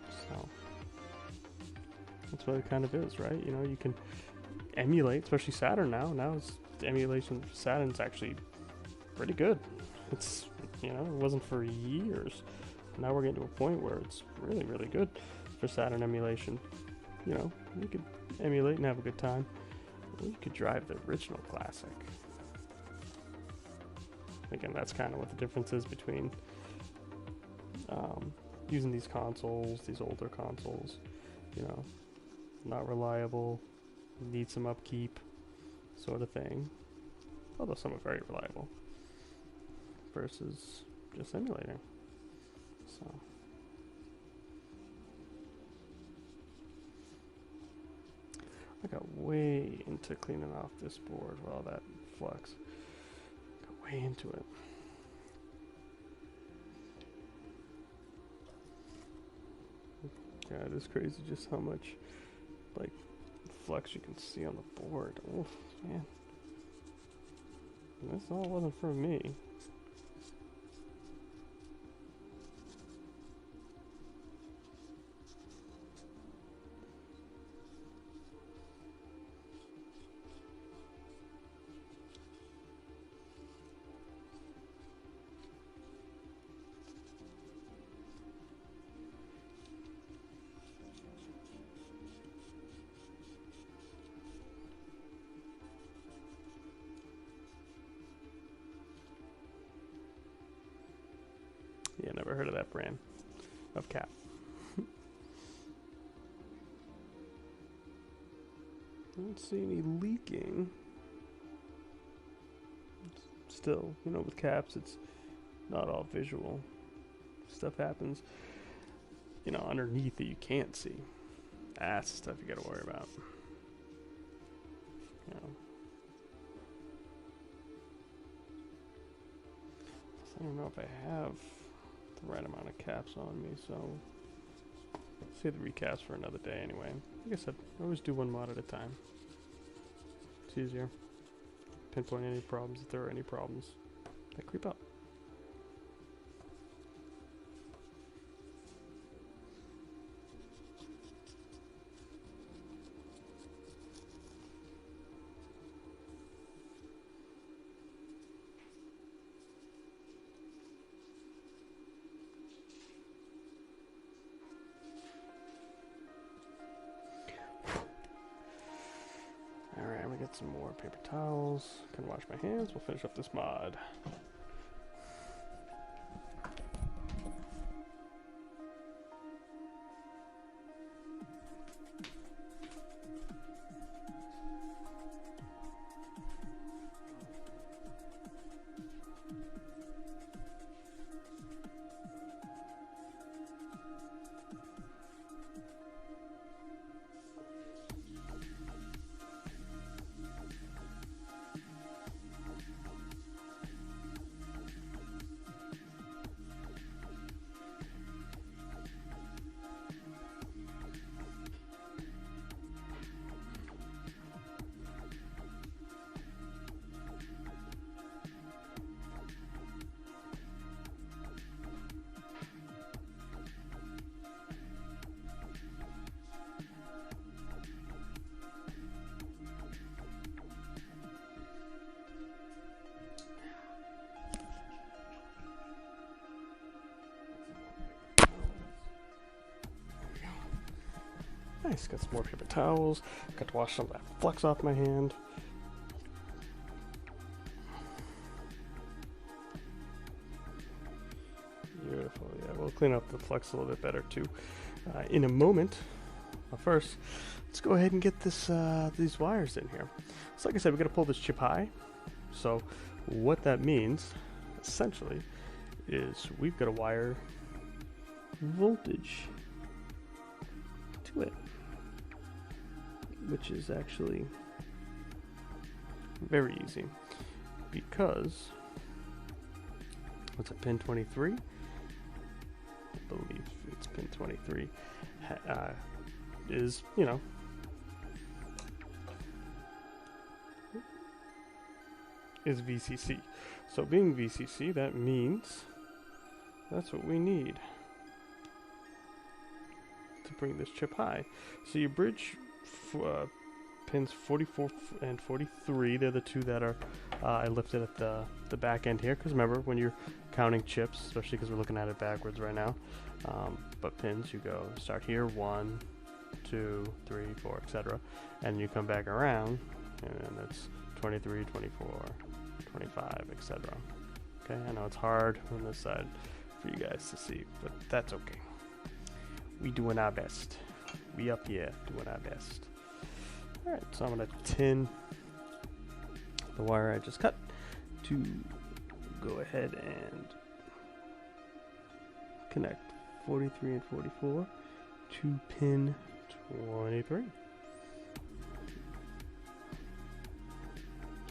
So that's what it kind of is, right? You know, you can emulate, especially Saturn now. Now it's emulation of Saturn's actually pretty good. It's, you know, it wasn't for years. Now we're getting to a point where it's really, really good for Saturn emulation. You know, you could emulate and have a good time. Or you could drive the original classic. Again, that's kind of what the difference is between using these consoles, these older consoles. You know, not reliable, need some upkeep, sort of thing. Although some are very reliable. Versus just emulating. So I got way into cleaning off this board with all that flux. Got way into it. God, it's crazy just how much, like, flux you can see on the board. Oh man, this all wasn't for me. Yeah, never heard of that brand of cap. I don't see any leaking. Still, you know, with caps, it's not all visual. Stuff happens, you know, underneath that you can't see. That's the stuff you gotta worry about. You know. I don't know if I have the right amount of caps on me, so save the recaps for another day anyway. Like I said, I always do one mod at a time. It's easier. Pinpoint any problems if there are any problems that creep up. Get some more paper towels. Can wash my hands. We'll finish up this mod. Nice, got some more paper towels. Got to wash some of that flux off my hand. Beautiful, yeah, we'll clean up the flux a little bit better too in a moment. First, let's go ahead and get these wires in here. So like I said, we're gonna pull this chip high. So what that means, essentially, is we've got to wire voltage to it, which is actually very easy because what's it, pin 23? I believe it's pin 23 is, you know, is VCC. So being VCC, that means that's what we need to bring this chip high. So you bridge pins 44 and 43. They're the two that are I lifted at the back end here, because remember, when you're counting chips, especially because we're looking at it backwards right now, but pins, you go start here, 1, 2, 3, 4, etc., and you come back around, and then it's 23, 24, 25, etc. Okay, I know it's hard on this side for you guys to see, but that's okay. We doing our best. We up here doing our best. Alright, so I'm going to tin the wire I just cut to go ahead and connect 43 and 44 to pin 23.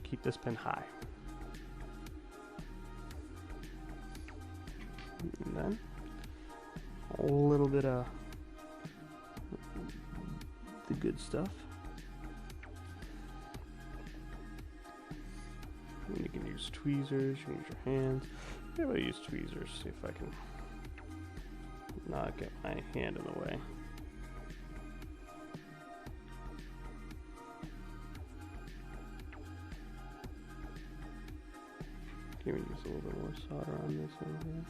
Keep this pin high. And then a little bit of the good stuff. And you can use tweezers, you can use your hands. Maybe I'll use tweezers, see if I can not get my hand in the way. Can we use a little bit more solder on this one here?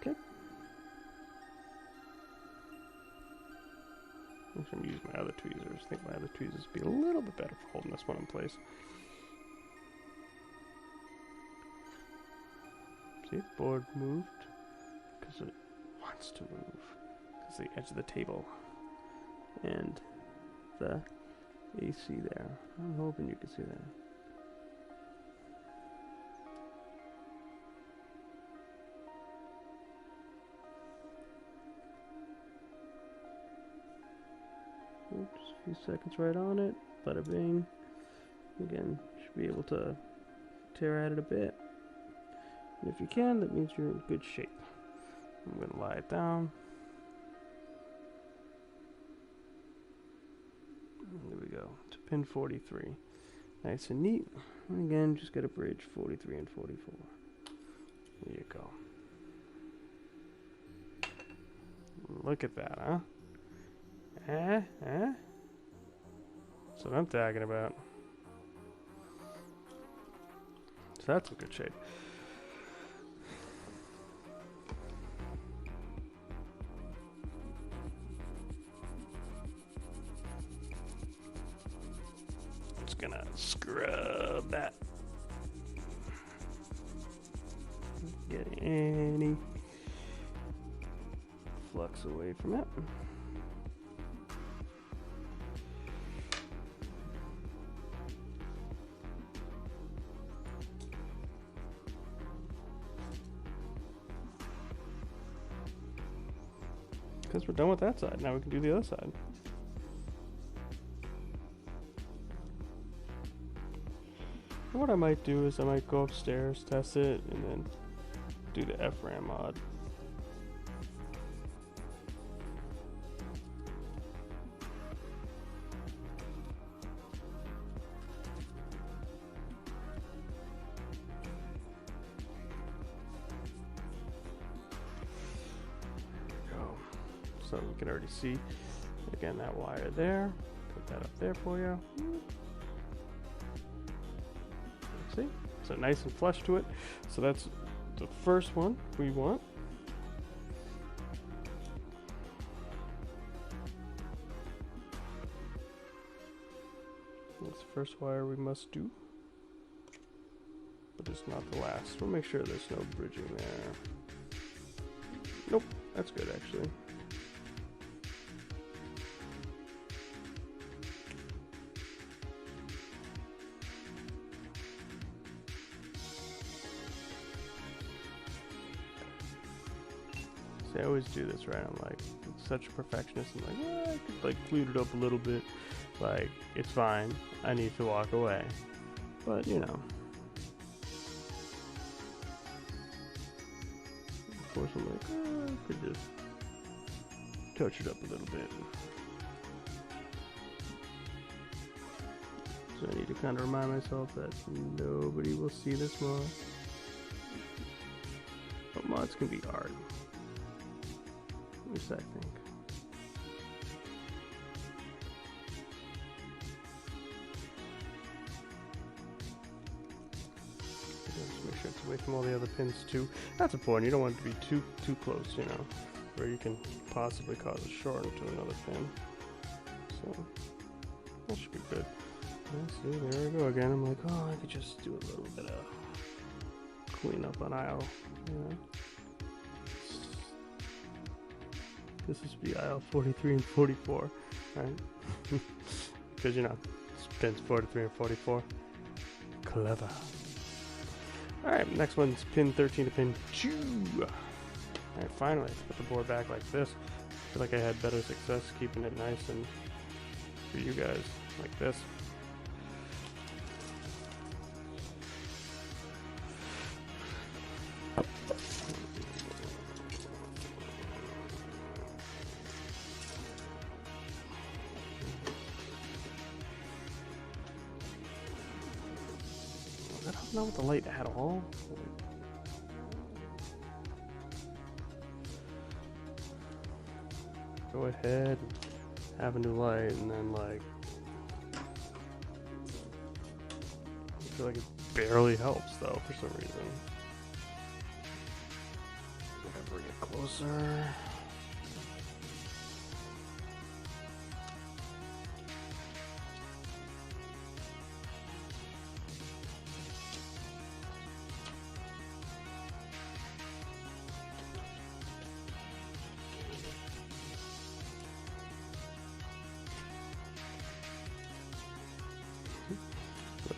Okay. I'm going to use my other tweezers. I think my other tweezers would be a little bit better for holding this one in place. See, board moved because it wants to move. Because the edge of the table and the AC there. I'm hoping you can see that. Oops, a few seconds right on it. Bada bing. Again, should be able to tear at it a bit. And if you can, that means you're in good shape. I'm going to lie it down. There we go, to pin 43. Nice and neat. And again, just got to bridge 43 and 44. There you go. Look at that, huh? That's what I'm talking about. So that's in good shape. Just gonna scrub that. Get any flux away from it. Because we're done with that side, now we can do the other side. And what I might do is I might go upstairs, test it, and then do the FRAM mod. So we can already see, again, that wire there, Put that up there for you. See? So nice and flush to it. So that's the first one we want. That's the first wire we must do. But it's not the last. We'll make sure there's no bridging there. Nope, that's good actually. See, I always do this, right? I'm like such a perfectionist. I'm like, I could like flute it up a little bit. Like, it's fine. I need to walk away. But, you know. Of course, I'm like, I could just touch it up a little bit. So I need to kind of remind myself that nobody will see this mod. But mods can be art. At least I think. Just make sure it's away from all the other pins too. That's important. You don't want it to be too close, you know, where you can possibly cause a short into another pin. So that should be good. See, there we go again. I'm like, oh, I could just do a little bit of cleanup on aisle, you know. This is be aisle 43 and 44, right? Because, you know, pins 43 and 44. Clever. Alright, next one's pin 13 to pin 2. Alright, finally, put the board back like this. I feel like I had better success keeping it nice and for you guys like this. Not with the light at all. Go ahead and have a new light, and then like I feel like it barely helps though for some reason. I'm gonna bring it closer.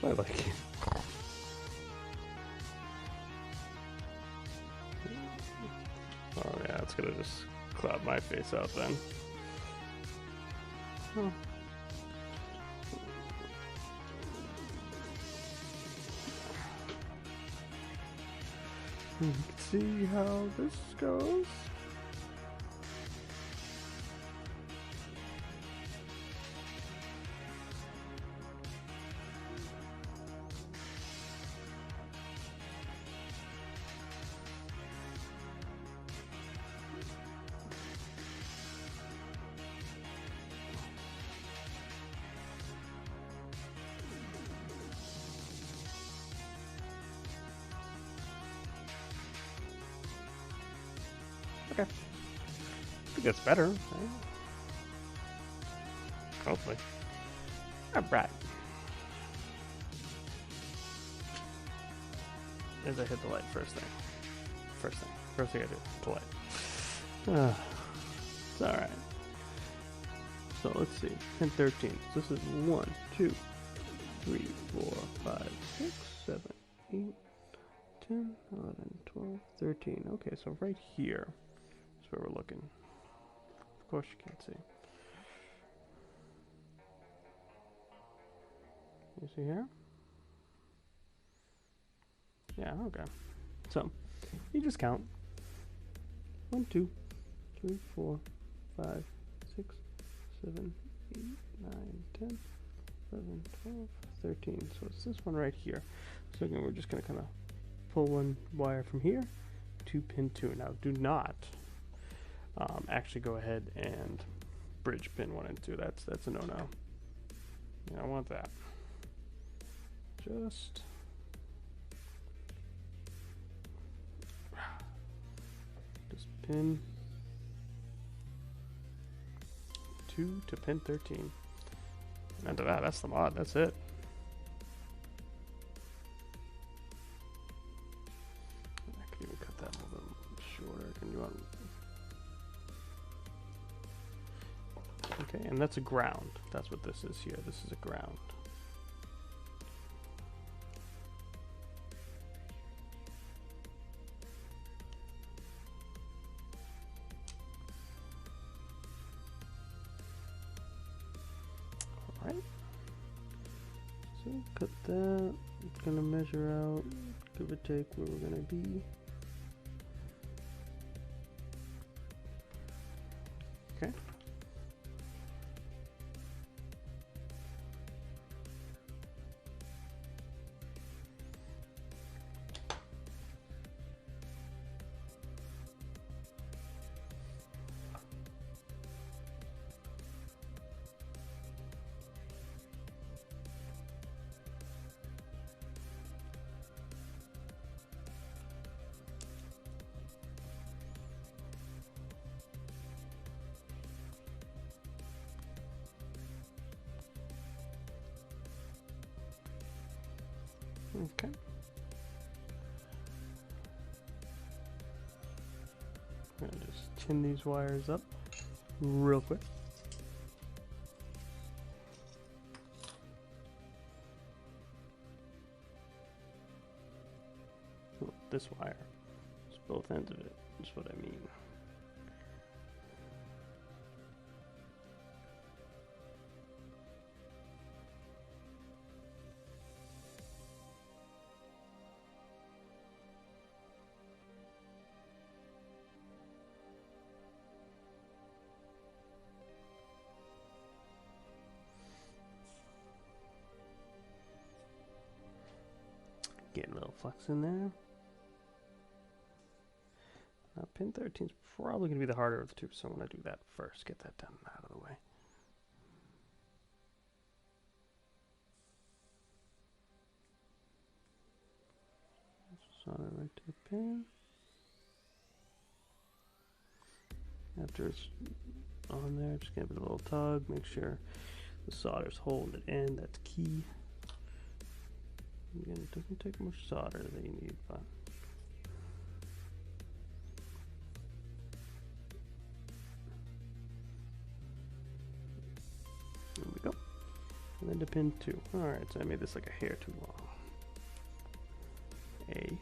I like it. Oh yeah, it's gonna just cloud my face out then. Oh. You can see how this goes. Okay. I think that's better. Right? Hopefully. Alright. As I hit the light first thing. First thing I do, the light. It's alright. So let's see. Pin 13. So this is 1, 2, 3, 4, 5, 6, 7, 8, 10, 11, 12, 13. Okay, so right here. Where we're looking. Of course you can't see. You see here? Yeah, okay. So, you just count. 1, 2, 3, 4, 5, 6, 7, 8, 9, 10, 11, 12, 13. So it's this one right here. So again, we're just going to kind of pull one wire from here to pin 2. Now, do not actually go ahead and bridge pin 1 and 2. That's a no-no. Yeah, I want that. Just pin 2 to pin 13. And to that, that's the mod. That's it. I could even cut that a little bit shorter. Can you want? Okay, and that's a ground. That's what this is here. This is a ground. All right. So cut that. It's gonna measure out, give or take where we're gonna be. Okay. Okay. I'm gonna just tin these wires up real quick. Oh, this wire. It's both ends of it. That's what I mean. Getting a little flux in there. Now, pin 13 is probably going to be the harder of the two, so I'm going to do that first. Get that done out of the way. Solder right to the pin. After it's on there, just give it a little tug. Make sure the solder's holding it in. That's key. Again, it doesn't take much solder that you need, but there we go. And then to pin 2. Alright, so I made this like a hair too long. A.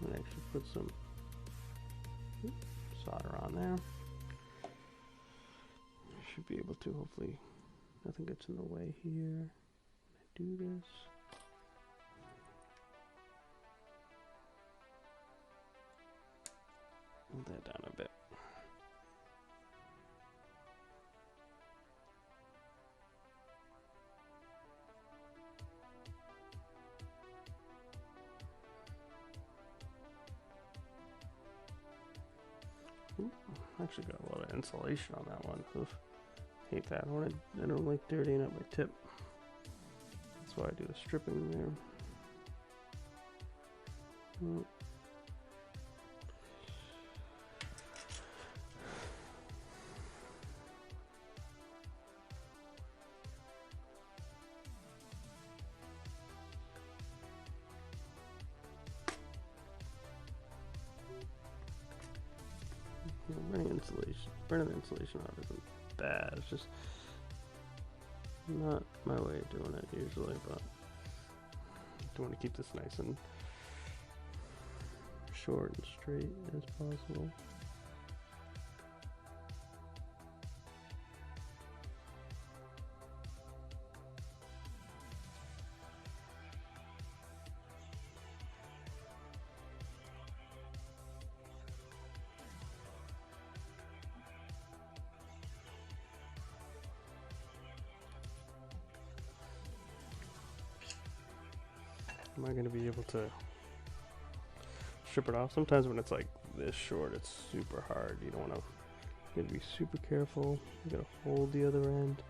And actually put some solder on there. Should be able to, hopefully nothing gets in the way here when I do this. Move that down a bit. Actually got a lot of insulation on that one. Oof. Hate that. I don't like dirtying up my tip. That's why I do the stripping there. Burning insulation out isn't bad. It's just not my way of doing it usually, but I do want to keep this nice and short and straight as possible. Am I going to be able to strip it off? Sometimes when it's like this short, it's super hard. You don't want to. You gotta be super careful. You gotta hold the other end.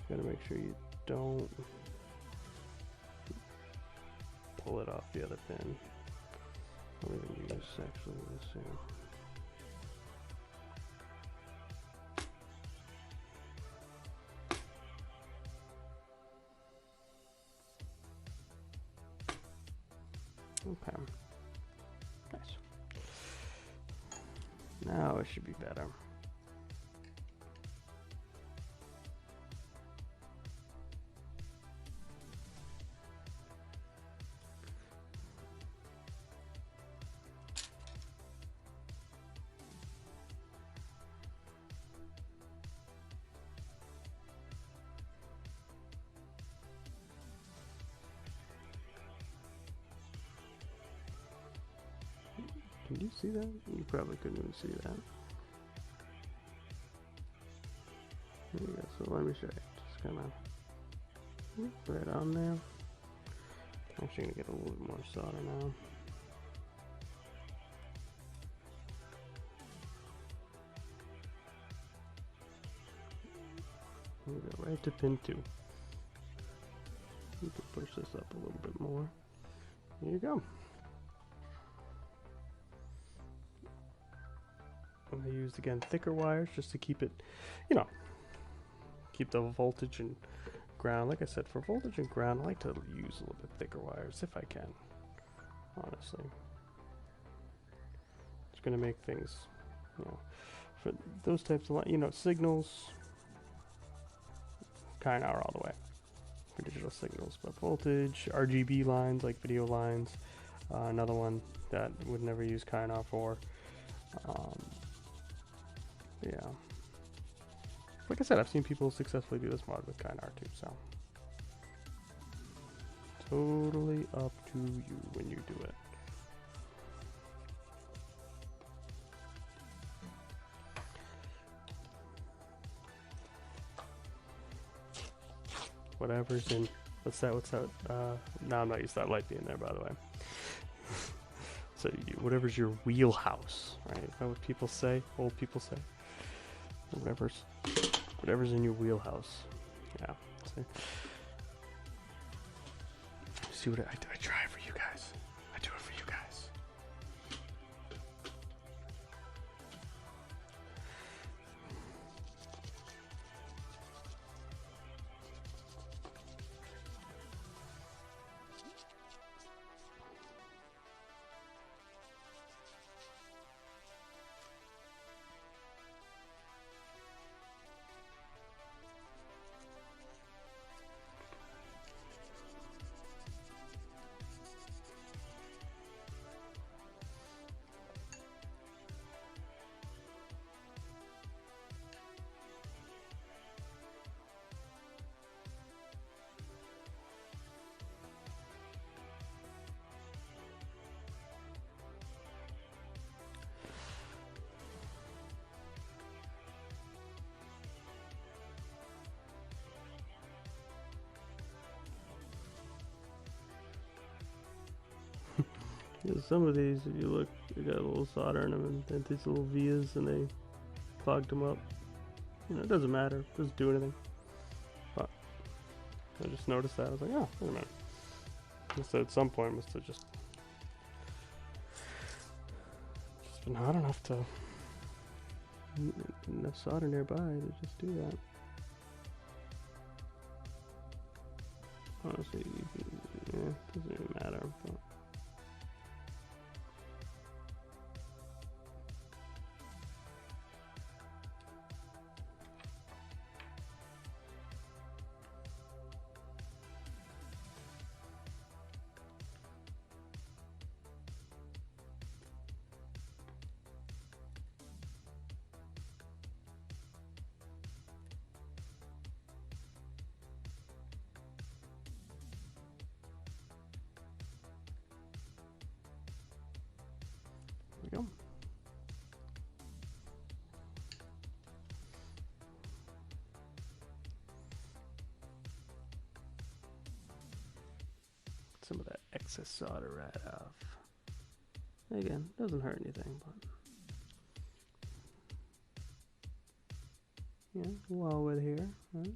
You gotta make sure you don't pull it off the other pin. I'll even use actually this here. Okay. Nice. Now it should be better. Can you see that? You probably couldn't even see that. There you go. So let me show you. Just kind of right on there. I'm actually gonna get a little bit more solder now. We go right to pin 2. You can push this up a little bit more. There you go. I used again thicker wires just to keep it, you know, keep the voltage and ground. Like I said, for voltage and ground, I like to use a little bit thicker wires if I can. Honestly, it's going to make things, you know, for those types of, you know, signals, kind of are all the way for digital signals, but voltage, RGB lines like video lines, another one that would never use Kynar for. Yeah. Like I said, I've seen people successfully do this mod with Kynar too, so. Totally up to you when you do it. Whatever's in, what's that? No, I'm not used to that light being there, by the way. So whatever's your wheelhouse, right? Is that what people say? Old people say? Whatever's in your wheelhouse. Yeah. See what I try for you guys. I do it for you guys. Yeah, some of these, if you look, they got a little solder in them and these little vias, and they clogged them up. You know, it doesn't matter. It doesn't do anything. But I just noticed that. I was like, oh, wait a minute. So at some point, must have just been hot enough to enough solder nearby to just do that. Honestly, it doesn't even matter. But there we go. Some of that excess solder right off. Again, doesn't hurt anything, but yeah, while we're here, right?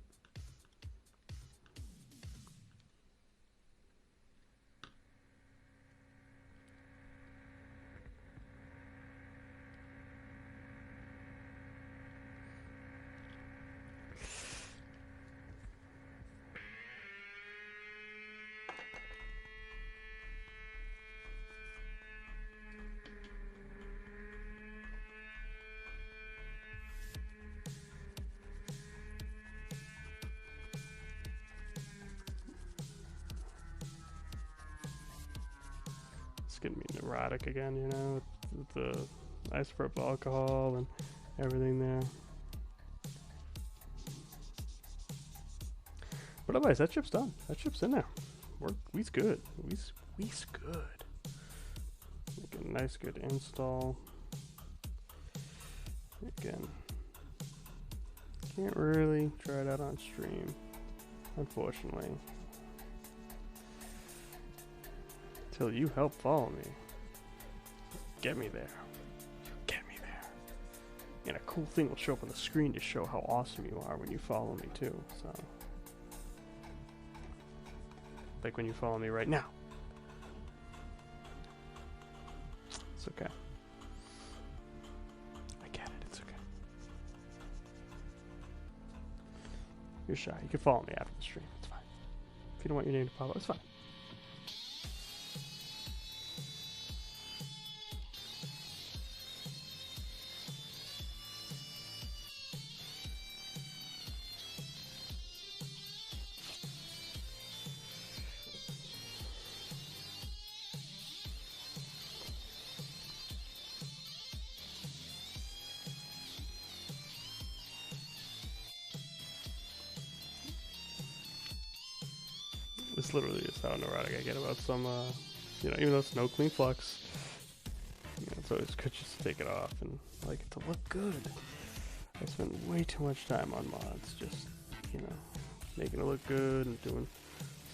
It's gonna be neurotic again, you know, with the isopropyl alcohol and everything there. But otherwise, that chip's done. That chip's in there. We's good. We's good. Make a nice, good install. Again, can't really try it out on stream, unfortunately. Till you help follow me. Get me there. Get me there. And a cool thing will show up on the screen to show how awesome you are when you follow me too. So, like when you follow me right now. It's okay. I get it. It's okay. You're shy. You can follow me after the stream. It's fine. If you don't want your name to pop up, it's fine. This literally is how neurotic I get about some, you know, even though it's no clean flux, you know, it's always good just to take it off and like it to look good. I spend way too much time on mods, just, you know, making it look good and doing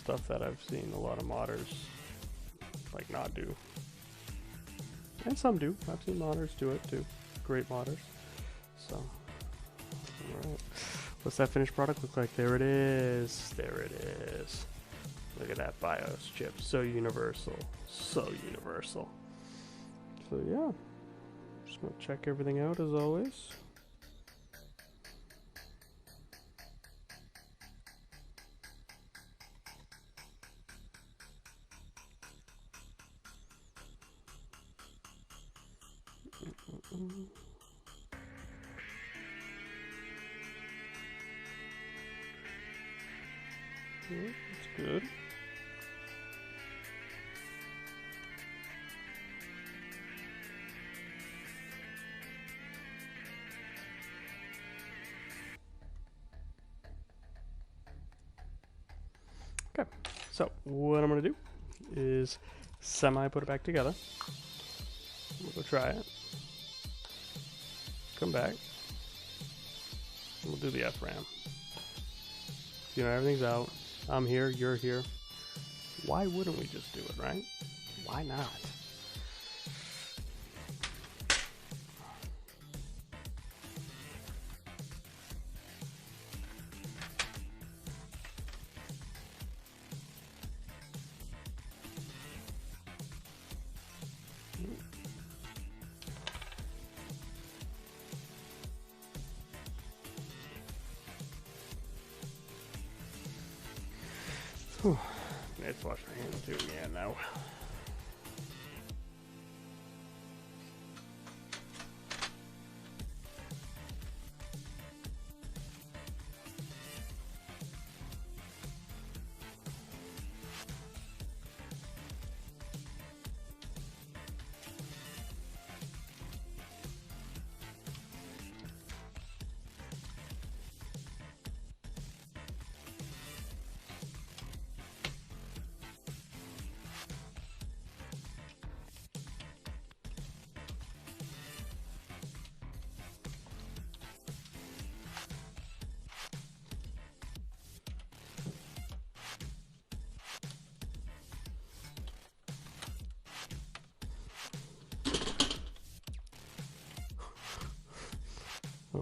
stuff that I've seen a lot of modders, like, not do. And some do. I've seen modders do it too. Great modders. So, alright. What's that finished product look like? There it is. There it is. Look at that BIOS chip. So universal. So universal. So yeah. Just gonna check everything out as always. Yeah, that's good. Okay, so what I'm gonna do is semi put it back together. We'll go try it. Come back. We'll do the FRAM. You know, everything's out. I'm here, you're here. Why wouldn't we just do it, right? Why not? Whew. Let's wash my hands too, yeah, now.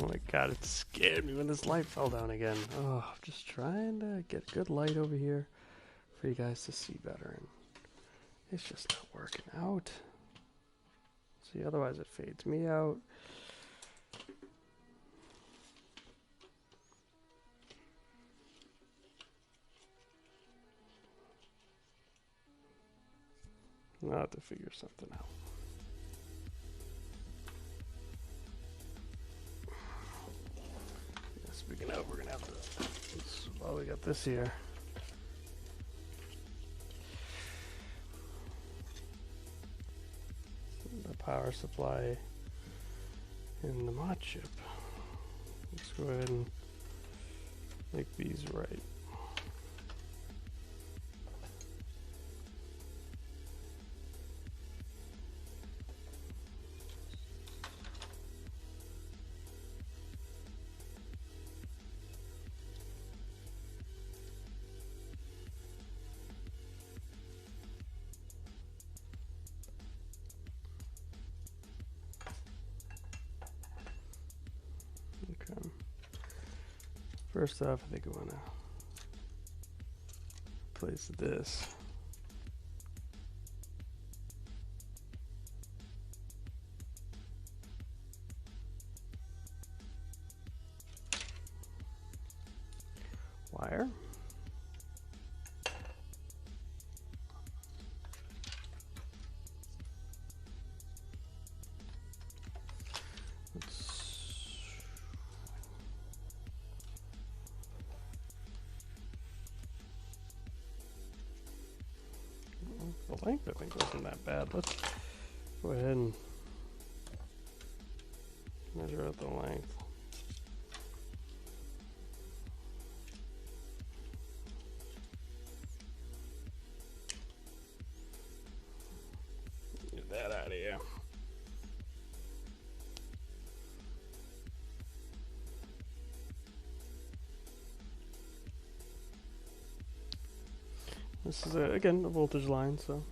Oh my god, it scared me when this light fell down again. Oh, I'm just trying to get good light over here for you guys to see better, and it's just not working out. See, otherwise it fades me out. I'll have to figure something out. Yeah, speaking of, we're gonna have to. Well, we got this here. The power supply in the mod chip. Let's go ahead and make these right. Okay. First off, I think I want to place this. Wire. The length, I think, wasn't that bad. Let's go ahead and measure out the length. Get that out of here. This is, again, a voltage line, so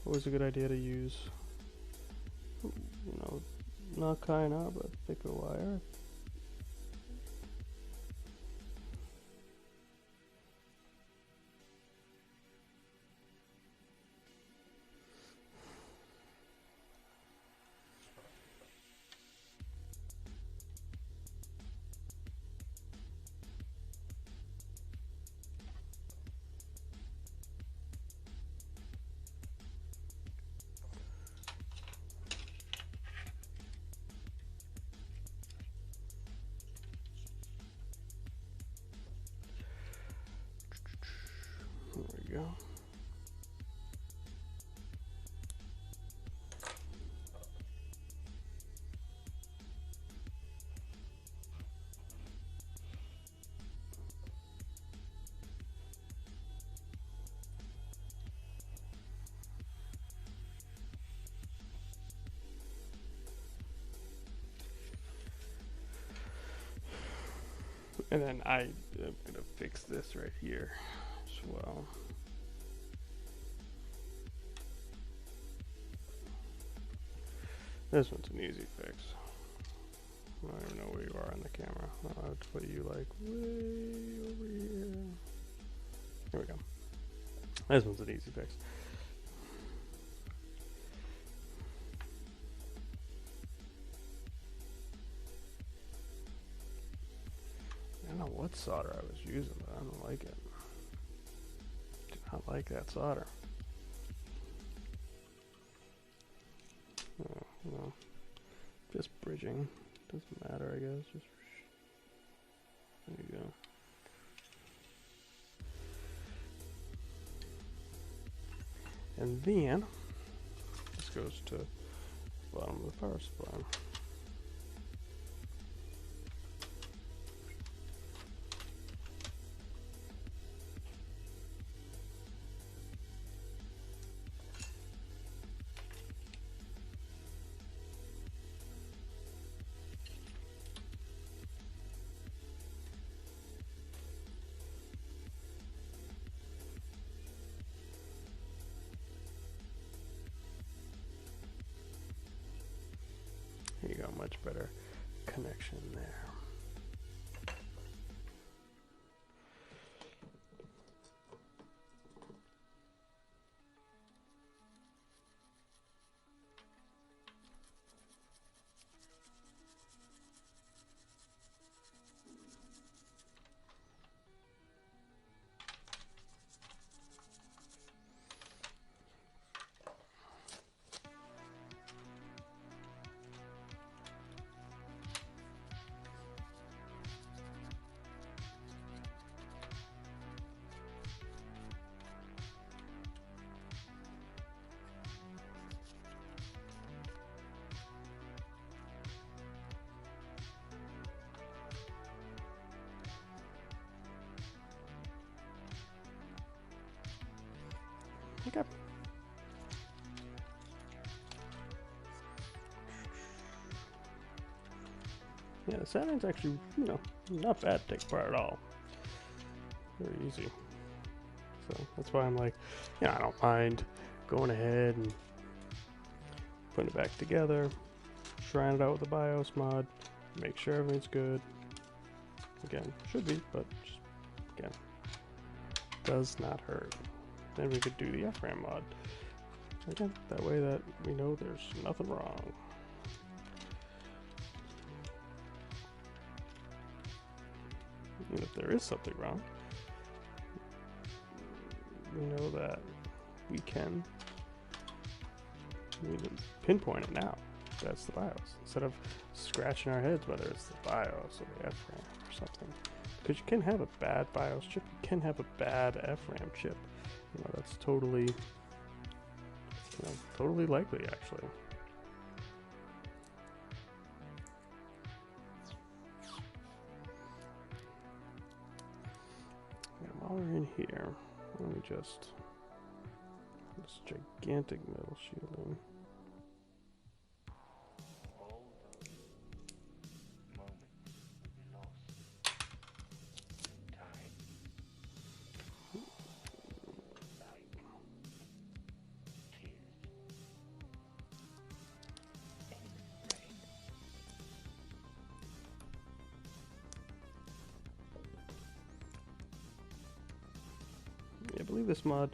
always a good idea to use, you know, not kinda, but thicker wire. There we go. And then I am gonna fix this right here as well. This one's an easy fix. I don't even know where you are on the camera. I'll have to put you like way over here. There we go. This one's an easy fix. I don't know what solder I was using, but I don't like it. Do not like that solder. Oh, well, just bridging. Doesn't matter, I guess. Just there you go. And then this goes to the bottom of the power supply. Here you go, much better connection there. Okay. Yeah, the Saturn's actually, you know, not bad to take apart at all. Very easy. So that's why I'm like, yeah, I don't mind going ahead and putting it back together, trying it out with the BIOS mod, make sure everything's good. Again, should be, but just, again, does not hurt. Then we could do the FRAM mod. Again, that way that we know there's nothing wrong. And if there is something wrong, we know that we can pinpoint it now. That's the BIOS. Instead of scratching our heads whether it's the BIOS or the FRAM or something. Because you can have a bad BIOS chip, you can have a bad FRAM chip. You know, that's totally, you know, totally likely actually. And while we're in here, let me just this gigantic metal shielding. I believe this mod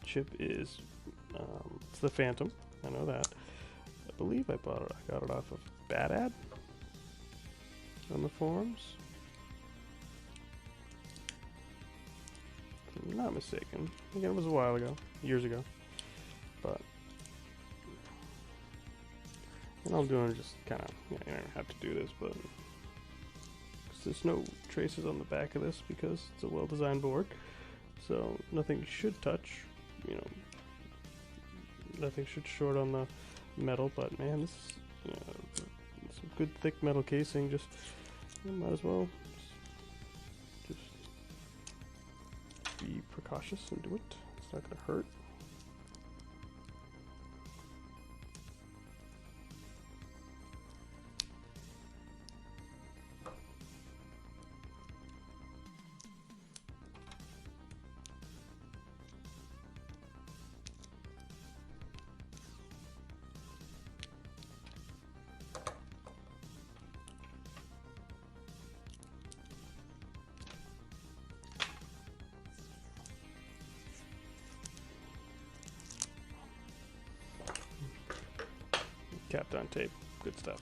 chip is it's the Phantom. I know that. I believe I got it off of Bad Ad on the forums. If I'm not mistaken. Again, it was a while ago, years ago. But and I'm doing just kind of, you know, I don't have to do this, but there's no traces on the back of this because it's a well-designed board. So nothing should touch, you know, nothing should short on the metal, but man, this is, you know, some good thick metal casing, just, you might as well just be precautious and do it. It's not going to hurt. Capped on tape. Good stuff.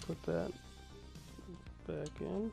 Put that back in.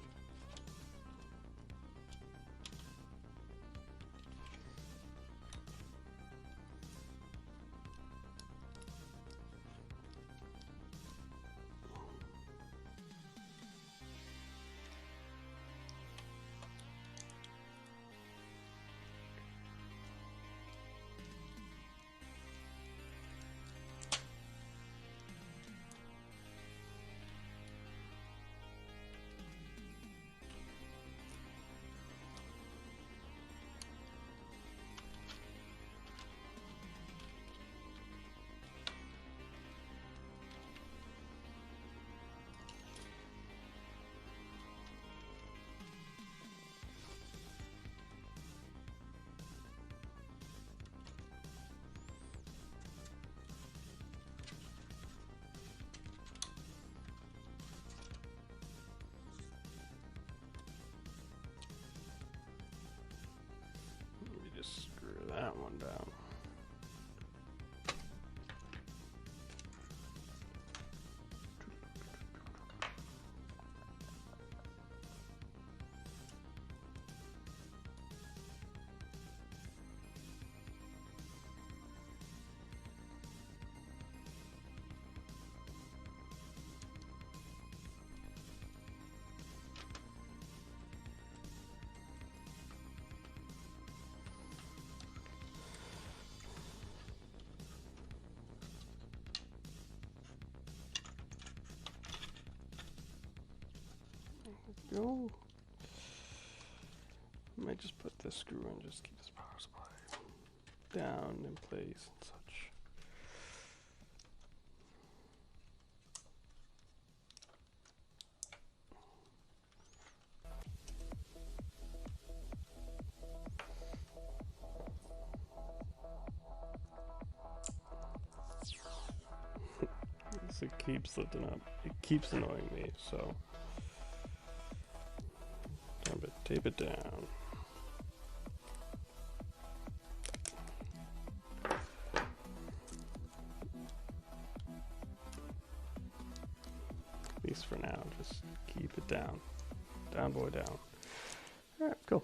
go. I might just put this screw in, just keep this power supply down in place and such. It keeps lifting up. It keeps annoying me, so time to tape it down. At least for now, just keep it down. Down, boy, down. Alright, cool.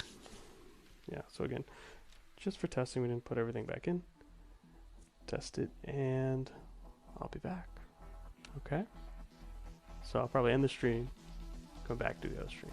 Yeah, so again, just for testing, we didn't put everything back in. Test it, and I'll be back. Okay? So I'll probably end the stream, come back to the other stream.